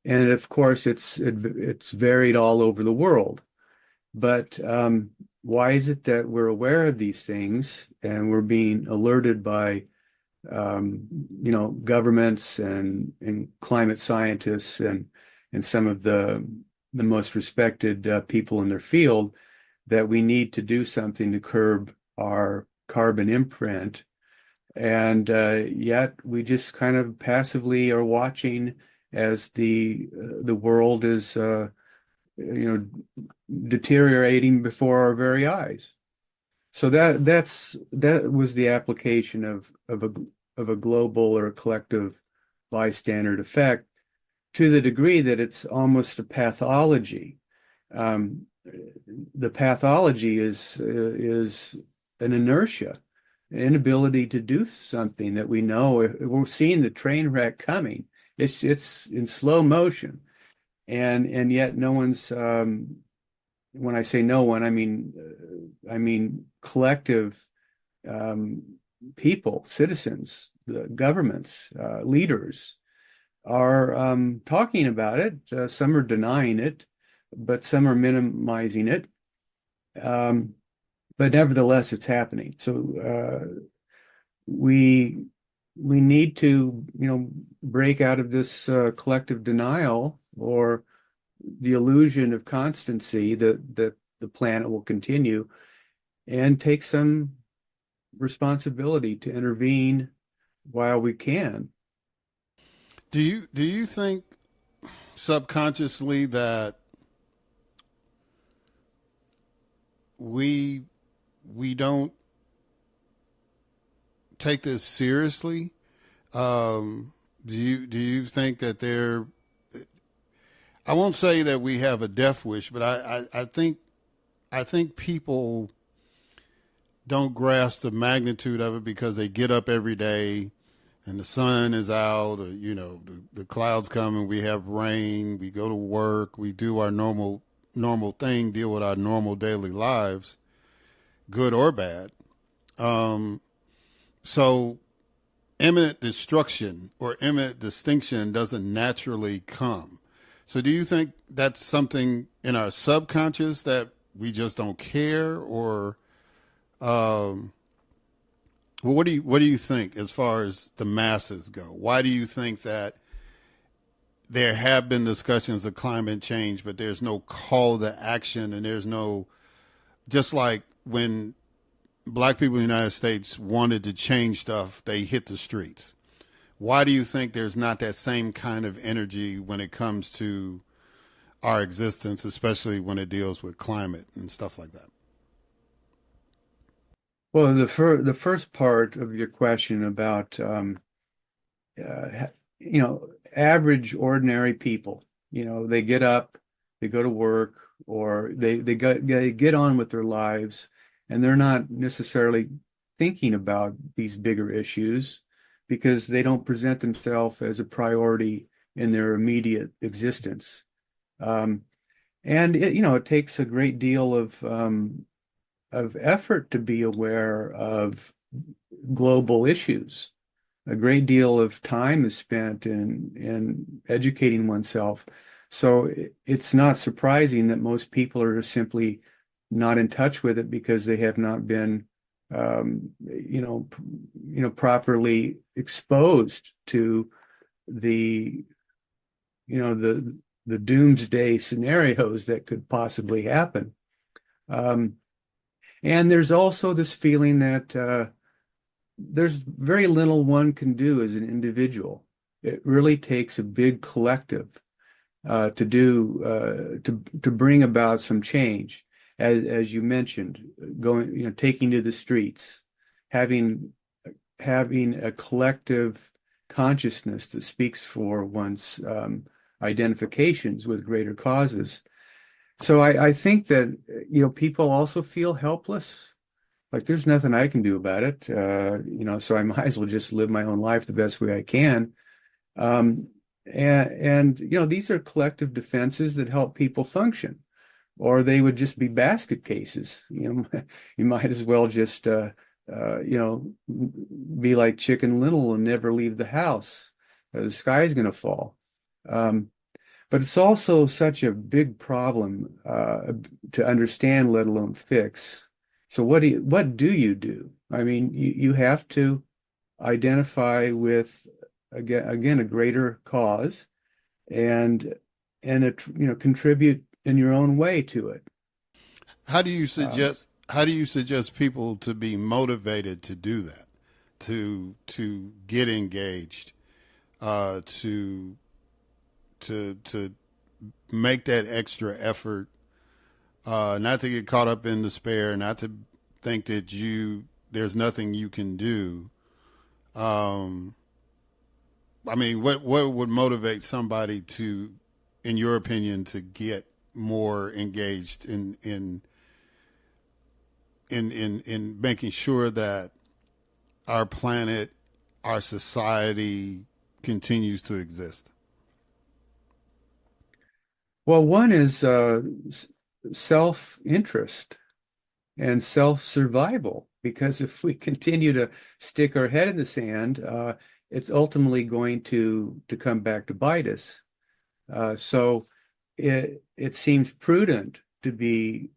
of course it's varied all over the world. But why is it that we're aware of these things and we're being alerted by governments and climate scientists and some of the most respected people in their field, that we need to do something to curb our carbon imprint, and yet we just kind of passively are watching as the world is you know deteriorating before our very eyes. So that was the application of a global or a collective bystander effect, to the degree that it's almost a pathology. the pathology is an inertia, an inability to do something that we know we're seeing the train wreck coming. It's in slow motion, and yet no one's. When I say no one, I mean collective um, people, citizens, the governments, leaders are talking about it. Some are denying it, but some are minimizing it. Um, but nevertheless, it's happening. So we we need to, break out of this collective denial or the illusion of constancy that the planet will continue and take some responsibility to intervene while we can. Do you think subconsciously that we we don't take this seriously? Do you think that there? I won't say that we have a death wish, but I think people don't grasp the magnitude of it because they get up every day and the sun is out, or the clouds come and we have rain. We go to work, we do our normal thing, deal with our normal daily lives, good or bad. Um, so imminent destruction or imminent distinction doesn't naturally come. So do you think that's something in our subconscious that we just don't care, or um, well, what do you think as far as the masses go? Why do you think that there have been discussions of climate change, but there's no call to action, and there's no, just like when black people in the United States wanted to change stuff, they hit the streets. Why do you think there's not that same kind of energy when it comes to our existence, especially when it deals with climate and stuff like that? Well, the first part of your question about uh, average ordinary people, they get up, they go to work, or they get on with their lives, and they're not necessarily thinking about these bigger issues because they don't present themselves as a priority in their immediate existence. Um, and it takes a great deal of effort to be aware of global issues. A great deal of time is spent in educating oneself. So it's not surprising that most people are simply not in touch with it because they have not been, properly exposed to the, the doomsday scenarios that could possibly happen. Um, and there's also this feeling that there's very little one can do as an individual. It really takes a big collective to bring about some change, as you mentioned, going, taking to the streets, having having a collective consciousness that speaks for one's identifications with greater causes. So I think that people also feel helpless. Like there's nothing I can do about it, so I might as well just live my own life the best way I can. Um, and these are collective defenses that help people function, or they would just be basket cases. You might as well just, be like Chicken Little and never leave the house. The sky's going to fall. Um, but it's also such a big problem to understand, let alone fix. So what do you do? I mean, you have to identify with again a greater cause and contribute in your own way to it. How do you Um, suggest how do you suggest people to be motivated to do that, to get engaged, to to make that extra effort, not to get caught up in despair, not to think that there's nothing you can do. Um, I mean, what would motivate somebody to, in your opinion, to get more engaged in making sure that our planet, our society continues to exist? Well, one is self-interest and self-survival, because if we continue to stick our head in the sand, it's ultimately going to come back to bite us. So it seems prudent to be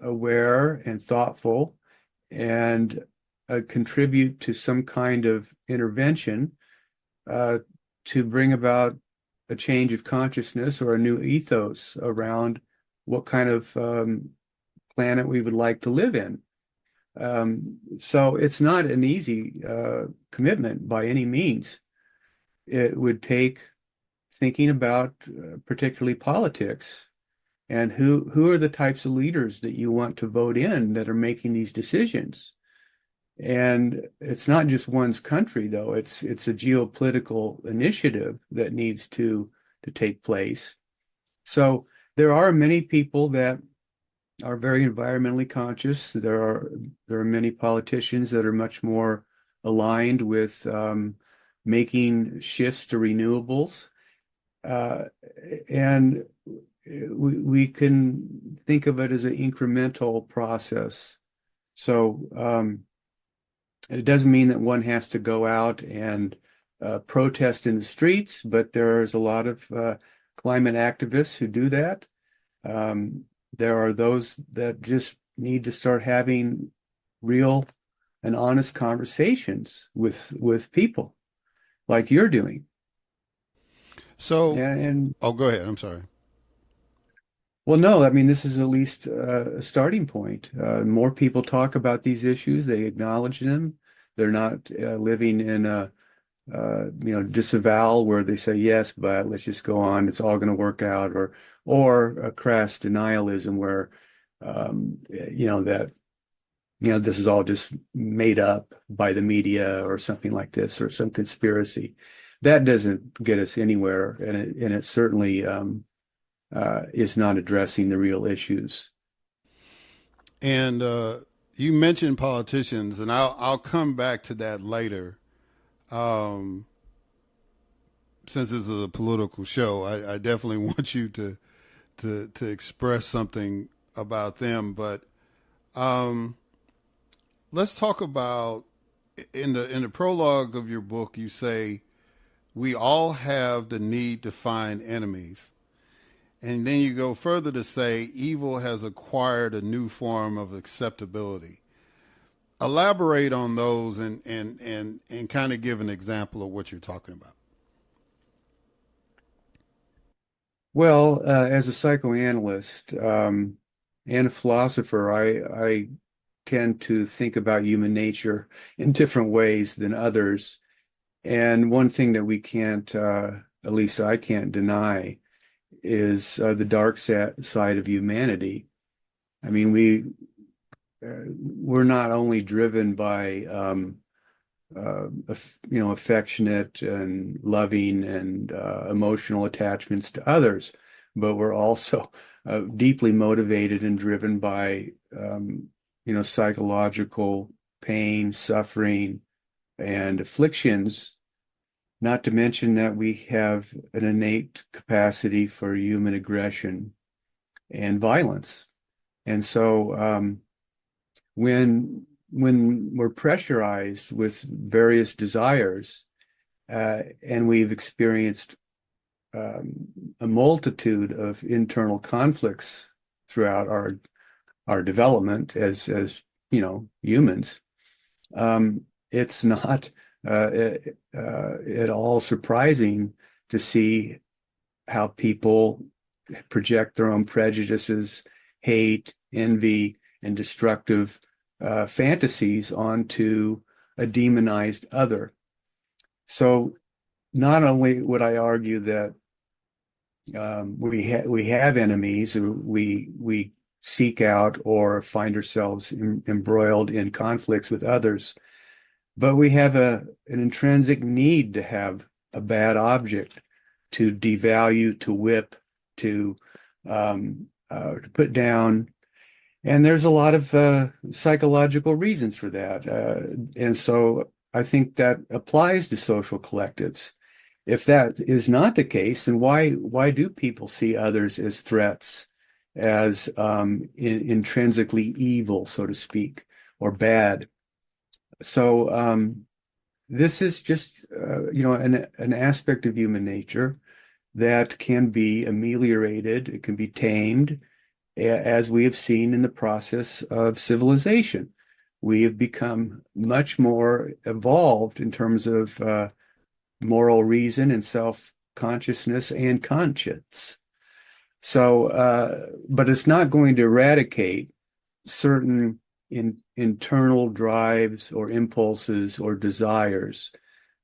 aware and thoughtful and contribute to some kind of intervention uh, to bring about a change of consciousness or a new ethos around what kind of planet we would like to live in. So it's not an easy commitment by any means. It would take thinking about particularly politics and who are the types of leaders that you want to vote in that are making these decisions. And it's not just one's country, though. It's a geopolitical initiative that needs to take place. So there are many people that are very environmentally conscious. There are many politicians that are much more aligned with making shifts to renewables. Uh, and we can think of it as an incremental process. So it doesn't mean that one has to go out and protest in the streets, but there's a lot of climate activists who do that. There are those that just need to start having real and honest conversations with people like you're doing. So, And oh, go ahead. I'm sorry. well, no, I mean, this is at least a starting point. More people talk about these issues, they acknowledge them. They're not living in a disavowal where they say yes, but let's just go on. It's all going to work out, or a crass denialism where that this is all just made up by the media or something like this, or some conspiracy. That doesn't get us anywhere, and it certainly is not addressing the real issues. And you mentioned politicians, and I'll come back to that later. Since this is a political show, I definitely want you to express something about them. But let's talk about in the prologue of your book. You say we all have the need to find enemies, and then you go further to say evil has acquired a new form of acceptability. Elaborate on those and kind of give an example of what you're talking about. Well, as a psychoanalyst and a philosopher, I tend to think about human nature in different ways than others. And one thing that we can't, at least I can't deny, is the dark side of humanity. I mean, we're not only driven by affectionate and loving and emotional attachments to others, but we're also deeply motivated and driven by psychological pain, suffering, and afflictions. Not to mention that we have an innate capacity for human aggression and violence. And so when we're pressurized with various desires, and we've experienced a multitude of internal conflicts throughout our development as humans, it's not at all surprising to see how people project their own prejudices, hate, envy, and destructive fantasies onto a demonized other. So not only would I argue that we have enemies, we seek out or find ourselves embroiled in conflicts with others, but we have an intrinsic need to have a bad object to devalue, to whip, to to put down. And there's a lot of psychological reasons for that. And so I think that applies to social collectives. If that is not the case, then why do people see others as threats, as intrinsically evil, so to speak, or bad? So this is just an aspect of human nature that can be ameliorated, it can be tamed, as we have seen in the process of civilization. We have become much more evolved in terms of moral reason and self-consciousness and conscience. So, but it's not going to eradicate certain internal drives or impulses or desires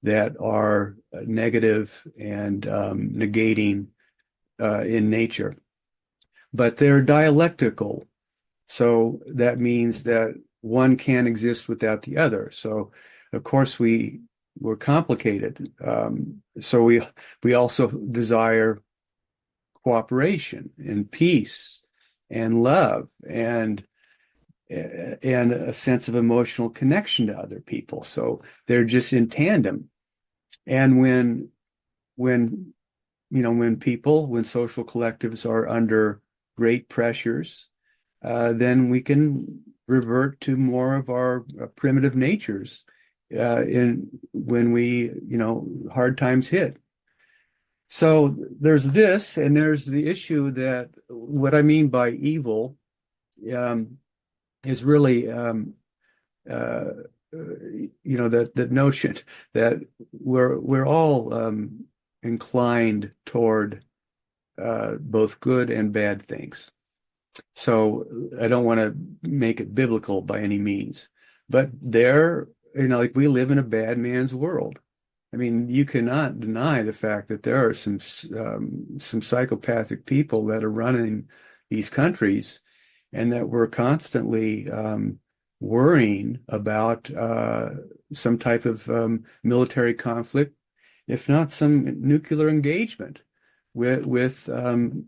that are negative and negating in nature. But they're dialectical. So that means that one can't exist without the other. So, of course, we're complicated. So we also desire cooperation and peace and love and a sense of emotional connection to other people. So they're just in tandem. And when when social collectives are under great pressures, then we can revert to more of our primitive natures in when hard times hit. So there's this, and there's the issue that what I mean by evil is really that notion that we're all inclined toward both good and bad things. So I don't want to make it biblical by any means, but like we live in a bad man's world. I mean, you cannot deny the fact that there are some psychopathic people that are running these countries, and that we're constantly worrying about some type of military conflict, if not some nuclear engagement with other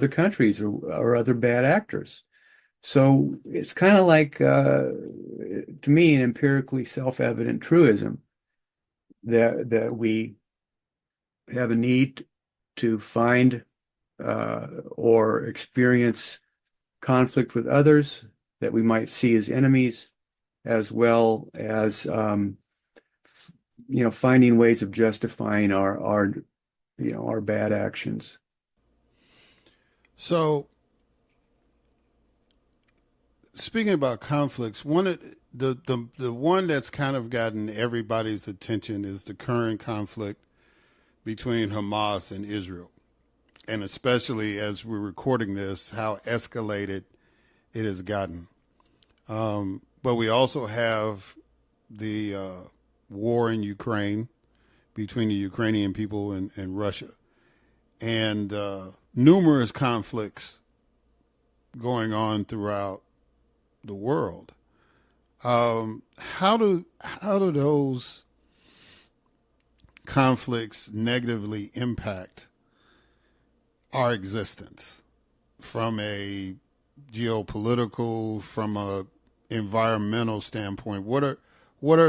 countries or other bad actors. So it's kind of like, to me, an empirically self-evident truism that we have a need to find or experience conflict with others that we might see as enemies, as well as finding ways of justifying our bad actions. So, speaking about conflicts, the one that's kind of gotten everybody's attention is the current conflict between Hamas and Israel, and especially as we're recording this, how escalated it has gotten. But we also have the war in Ukraine between the Ukrainian people and Russia, and numerous conflicts going on throughout the world. How do those conflicts negatively impact our existence from a geopolitical, from a environmental standpoint? What are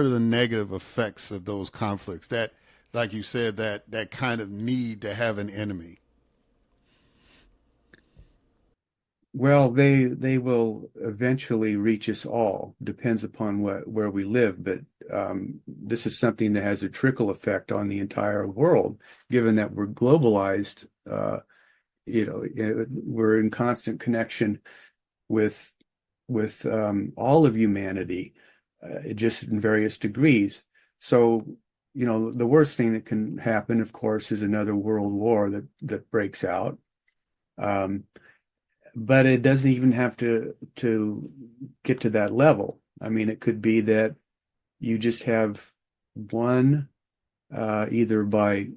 the negative effects of those conflicts that, like you said, that kind of need to have an enemy? Well, they will eventually reach us all. Depends upon where we live, but this is something that has a trickle effect on the entire world, given that we're globalized. We're in constant connection with all of humanity, just in various degrees. So, the worst thing that can happen, of course, is another world war that breaks out. But it doesn't even have to get to that level. I mean, it could be that you just have one, either by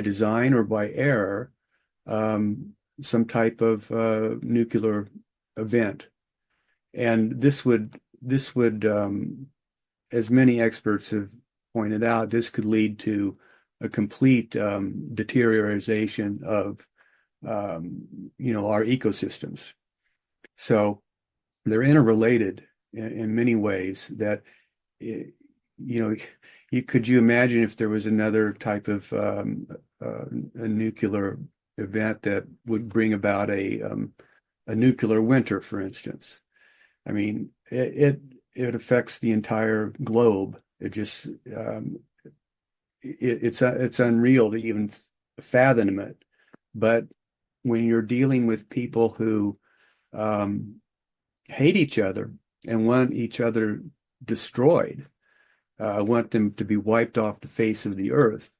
design or by error, some type of nuclear event, and this would, as many experts have pointed out, this could lead to a complete deterioration of our ecosystems. So they're interrelated in many ways that, you know, could you imagine if there was another type of a nuclear event that would bring about a nuclear winter, for instance? I mean, it affects the entire globe. It just it's unreal to even fathom it. But when you're dealing with people who hate each other and want each other destroyed, want them to be wiped off the face of the earth,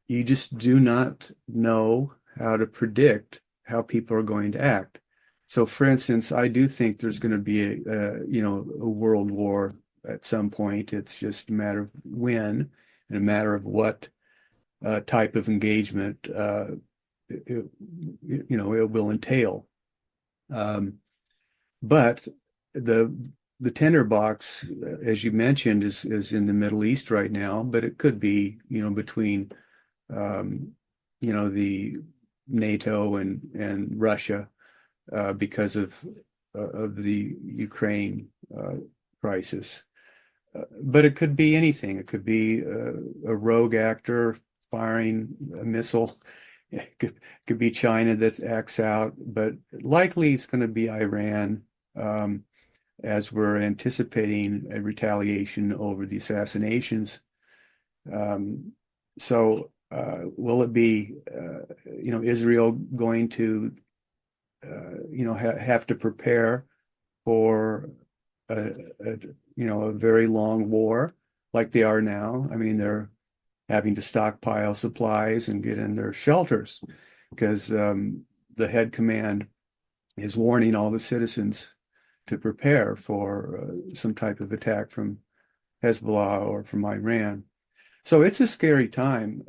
you just do not know how to predict how people are going to act. So, for instance, I do think there's going to be a world war at some point. It's just a matter of when and a matter of what type of engagement it will entail. But the tinderbox, as you mentioned, is in the Middle East right now. But it could be, between the NATO and Russia because of the Ukraine crisis. But it could be anything. It could be a rogue actor firing a missile. It could be China that acts out, but likely it's going to be Iran, as we're anticipating a retaliation over the assassinations. So will it be, Israel going to, have to prepare for a very long war like they are now? I mean, they're having to stockpile supplies and get in their shelters because the head command is warning all the citizens to prepare for some type of attack from Hezbollah or from Iran. So it's a scary time.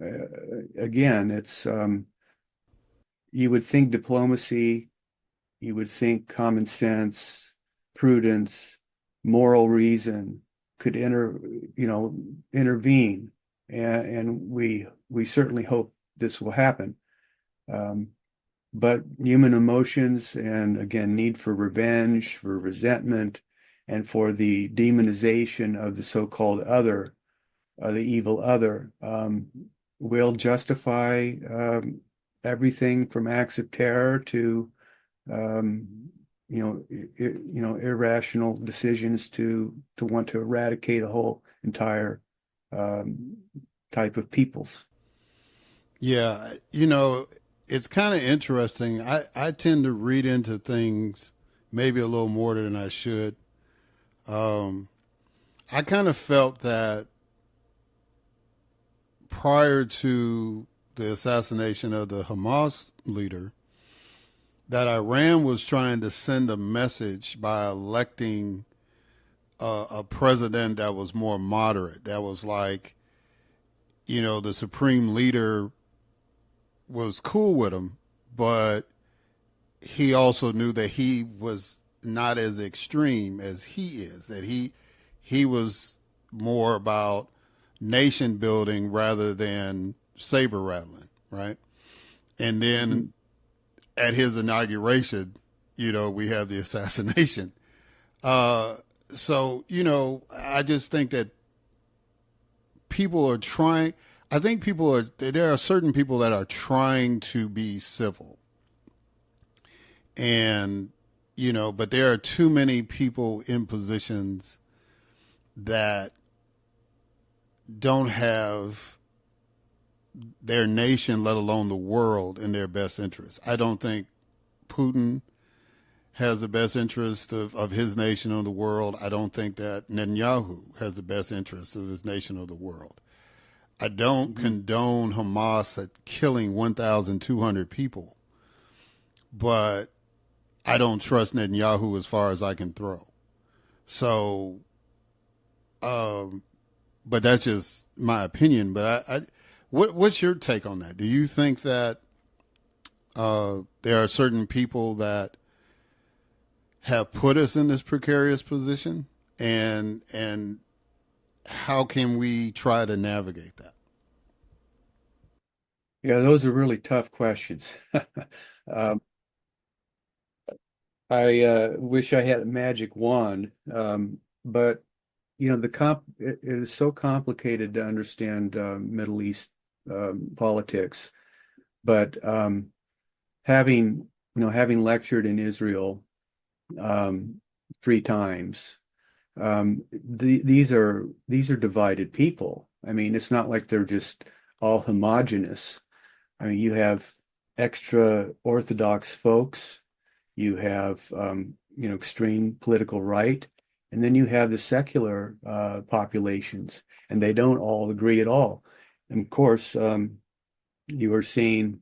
Again, it's you would think diplomacy, you would think common sense, prudence, moral reason could intervene, and we certainly hope this will happen. But human emotions and, again, need for revenge, for resentment, and for the demonization of the so-called other, the evil other, will justify everything from acts of terror to irrational decisions to want to eradicate a whole entire type of peoples. Yeah, it's kind of interesting. I tend to read into things maybe a little more than I should. I kind of felt that prior to the assassination of the Hamas leader, that Iran was trying to send a message by electing a president that was more moderate. That was like, the supreme leader was cool with him, but he also knew that he was not as extreme as he is, that he was more about nation building rather than saber rattling, right? And then at his inauguration, we have the assassination. So, I just think that people are trying. I think there are certain people that are trying to be civil. And, but there are too many people in positions that don't have their nation, let alone the world, in their best interest. I don't think Putin has the best interest of his nation or the world. I don't think that Netanyahu has the best interest of his nation or the world. I don't condone Hamas at killing 1,200 people, but I don't trust Netanyahu as far as I can throw. So, but that's just my opinion. But what's your take on that? Do you think that there are certain people that have put us in this precarious position, and how can we try to navigate that? Yeah, those are really tough questions. Um, I wish I had a magic wand, but the it is so complicated to understand Middle East politics. But having having lectured in Israel um, 3 times, these are divided people. I mean, it's not like they're just all homogenous. I mean, you have extra Orthodox folks, you have extreme political right, and then you have the secular populations, and they don't all agree at all. And of course, you are seeing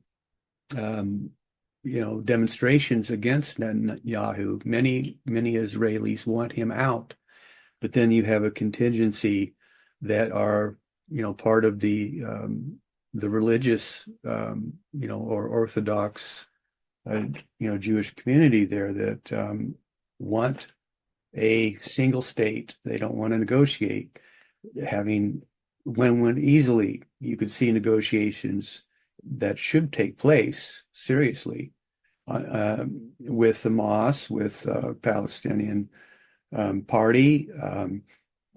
um, demonstrations against Netanyahu. Many Israelis want him out, but then you have a contingency that are part of the religious or Orthodox Jewish community there that want a single state. They don't want to negotiate. Having when easily you could see negotiations that should take place seriously with Hamas, with Palestinian party.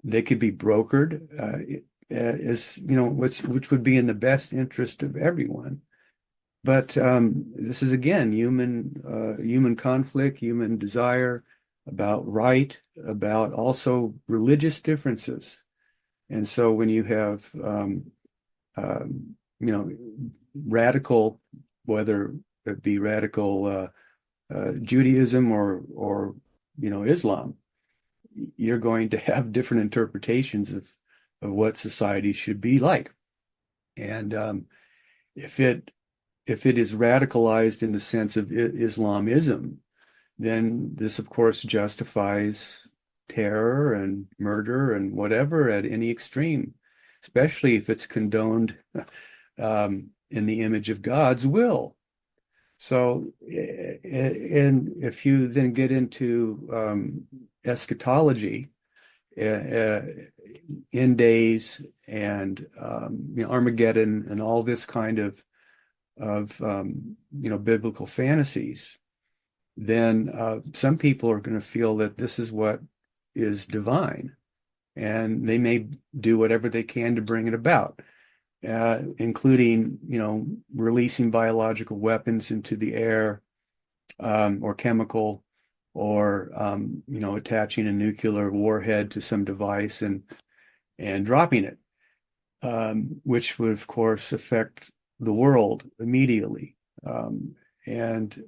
They could be brokered as which would be in the best interest of everyone. But this is again human conflict, human desire about right, about also religious differences. And so when you have you know radical, whether it be radical Judaism or Islam, you're going to have different interpretations of what society should be like. And if it is radicalized in the sense of Islamism, then this, of course, justifies terror and murder and whatever at any extreme, especially if it's condoned in the image of God's will. So, and if you then get into eschatology, end days, and Armageddon, and all this kind of biblical fantasies, then some people are going to feel that this is what is divine, and they may do whatever they can to bring it about, including releasing biological weapons into the air, or chemical, or attaching a nuclear warhead to some device and dropping it, which would of course affect the world immediately. And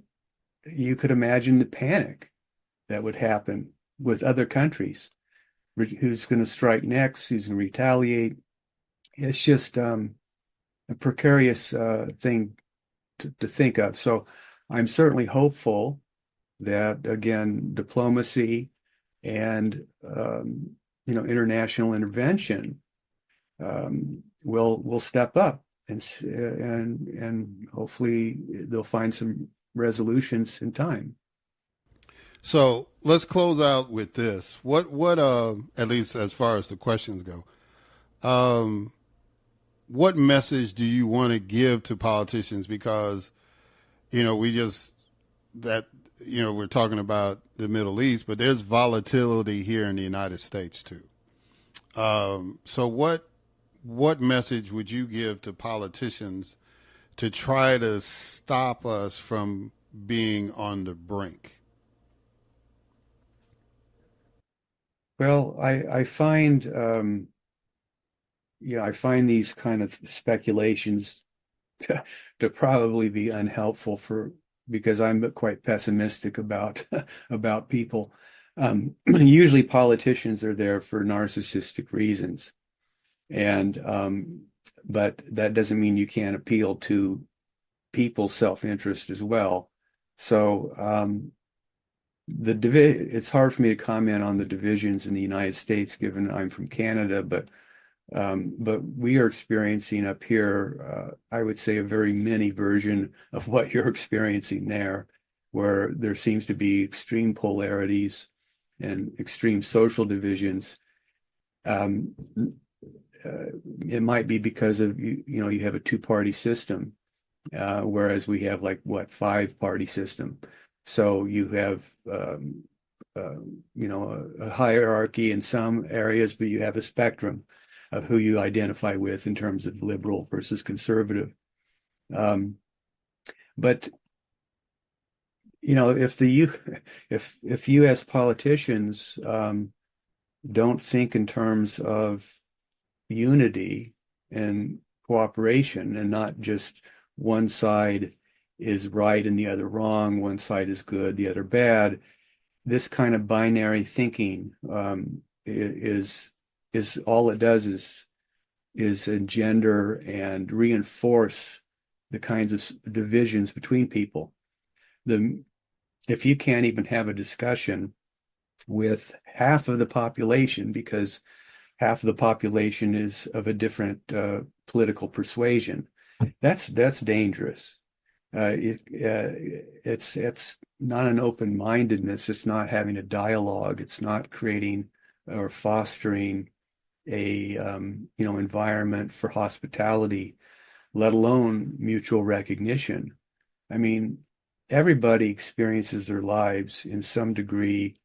you could imagine the panic that would happen with other countries. Who's going to strike next? Who's going to retaliate? It's just a precarious thing to think of. So I'm certainly hopeful that, again, diplomacy and international intervention will step up, and hopefully they'll find some resolutions in time. So let's close out with this. What at least as far as the questions go, what message do you want to give to politicians? Because, we just, we're talking about the Middle East, but there's volatility here in the United States too. So what message would you give to politicians to try to stop us from being on the brink? Well, I find I find these kind of speculations to probably be unhelpful because I'm quite pessimistic about about people. Usually politicians are there for narcissistic reasons, and but that doesn't mean you can't appeal to people's self-interest as well. So it's hard for me to comment on the divisions in the United States, given I'm from Canada, but we are experiencing up here, I would say, a very mini version of what you're experiencing there, where there seems to be extreme polarities and extreme social divisions. It might be because of you have a two-party system, whereas we have like what, five-party system. So you have a hierarchy in some areas, but you have a spectrum of who you identify with in terms of liberal versus conservative. Um, but if U.S. politicians don't think in terms of unity and cooperation, and not just one side is right and the other wrong, one side is good, the other bad, this kind of binary thinking is all it does is engender and reinforce the kinds of divisions between people. If you can't even have a discussion with half of the population, because half of the population is of a different political persuasion, that's dangerous. It's not an open-mindedness. It's not having a dialogue. It's not creating or fostering a environment for hospitality, let alone mutual recognition. I mean, everybody experiences their lives in some degree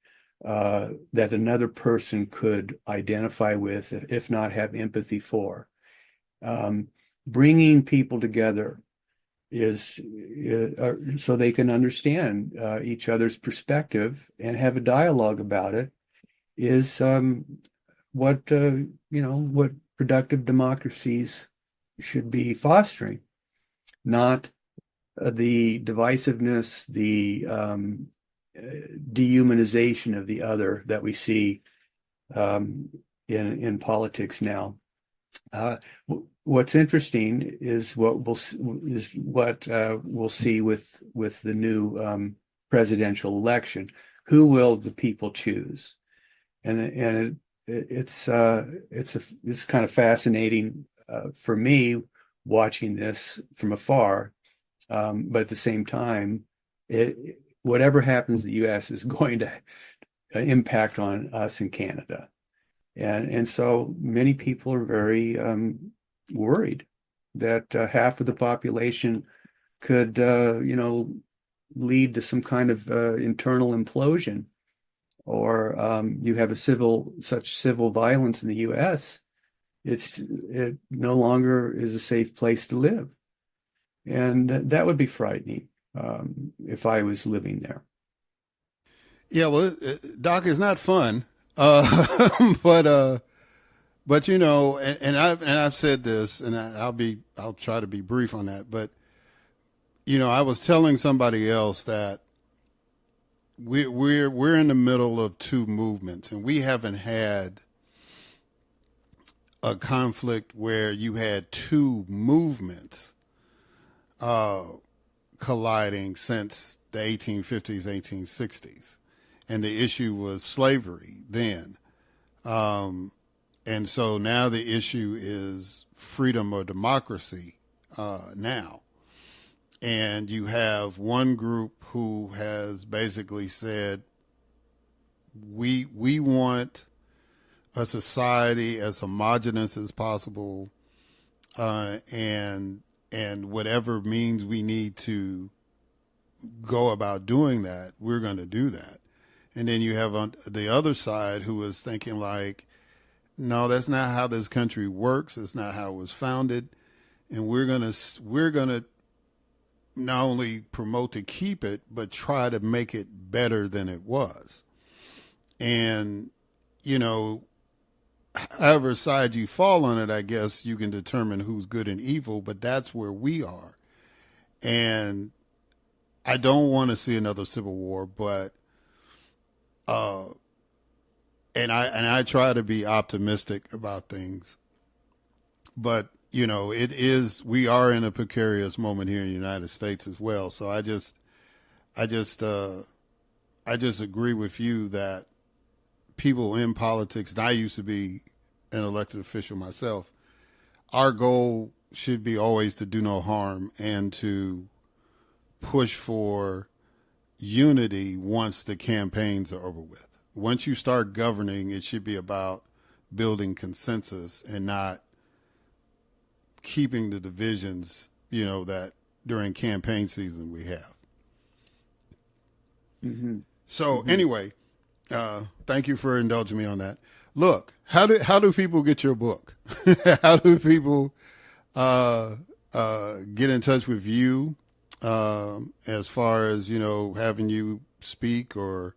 that another person could identify with, if not have empathy for. Bringing people together is so they can understand each other's perspective and have a dialogue about it is what productive democracies should be fostering, not the divisiveness, the dehumanization of the other that we see in politics now. What's interesting is what we'll see with the new presidential election. Who will the people choose? And it's kind of fascinating for me watching this from afar. But at the same time, whatever happens in the U.S. is going to impact on us in Canada. And so many people are very worried that half of the population could, lead to some kind of internal implosion, or you have such civil violence in the U.S. It no longer is a safe place to live. And that would be frightening if I was living there. Yeah, well, Doc, is not fun, but I've said this, and I'll try to be brief on that. But I was telling somebody else that we're in the middle of two movements, and we haven't had a conflict where you had two movements colliding since the 1850s, 1860s. And the issue was slavery then. And so now the issue is freedom or democracy now. And you have one group who has basically said, we want a society as homogenous as possible, and whatever means we need to go about doing that, we're going to do that. And then you have on the other side who is thinking like, no, that's not how this country works. It's not how it was founded. And we're going to not only promote to keep it, but try to make it better than it was. And, however side you fall on it, I guess you can determine who's good and evil, but that's where we are. And I don't want to see another civil war, but and I try to be optimistic about things, but we are in a precarious moment here in the United States as well. So I just agree with you that people in politics, and I used to be an elected official myself, our goal should be always to do no harm and to push for unity once the campaigns are over with. Once you start governing, it should be about building consensus and not keeping the divisions, that during campaign season we have. Mm-hmm. So anyway, thank you for indulging me on that. Look, how do people get your book? How do people get in touch with you as far as, having you speak or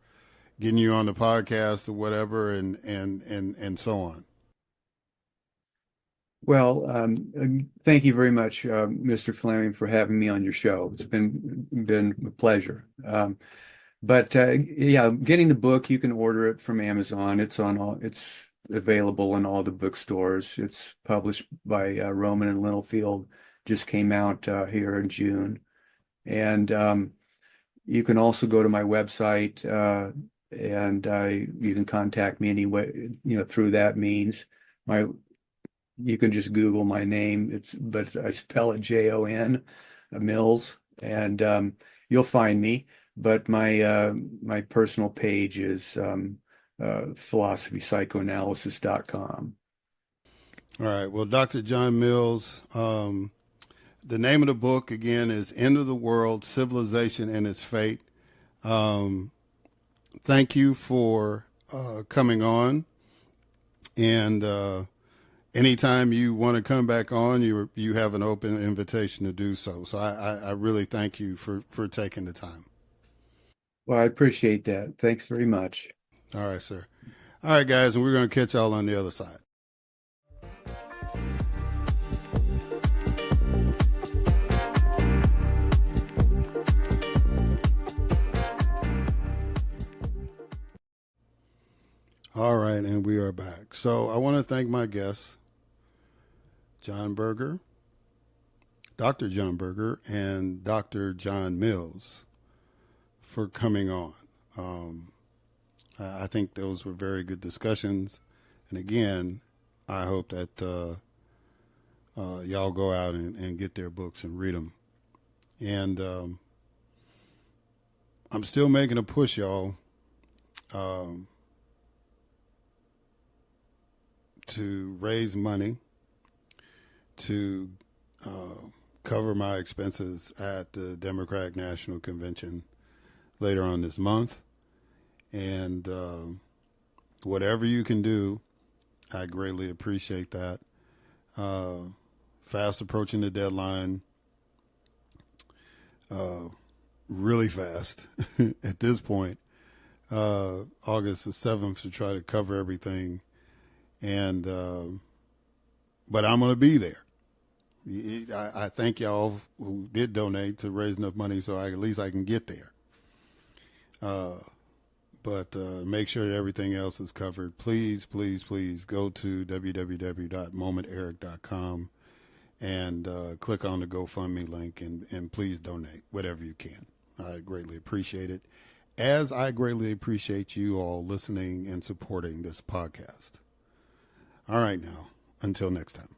getting you on the podcast or whatever, and so on? Well, thank you very much, Mr. Fleming, for having me on your show. It's been a pleasure. But yeah, getting the book, you can order it from Amazon. It's available in all the bookstores. It's published by Rowman and Littlefield. Just came out here in June, and you can also go to my website, and you can contact me anyway, through that means. You can just Google my name. But I spell it Jon Mills, and you'll find me. But my personal page is philosophypsychoanalysis.com. All right. Well, Dr. Jon Mills, the name of the book again is End of the World: Civilization and Its Fate. Thank you for coming on, and anytime you want to come back on, you have an open invitation to do so. So I really thank you for taking the time. Well, I appreciate that. Thanks very much. All right, sir. All right, guys, and we're going to catch y'all on the other side. All right, and we are back. So I want to thank my guests, Jon Berger, Dr. Jon Berger, and Dr. Jon Mills, for coming on. I think those were very good discussions. And again, I hope that y'all go out and get their books and read them. And I'm still making a push, y'all, to raise money to cover my expenses at the Democratic National Convention later on this month. And whatever you can do, I greatly appreciate that. Fast approaching the deadline, really fast at this point, August the 7th, to try to cover everything. And but I'm going to be there. I thank y'all who did donate to raise enough money so at least I can get there. But make sure that everything else is covered. Please, please, please go to www.momenteric.com and click on the GoFundMe link and please donate whatever you can. I greatly appreciate it, as I greatly appreciate you all listening and supporting this podcast. All right, now, until next time.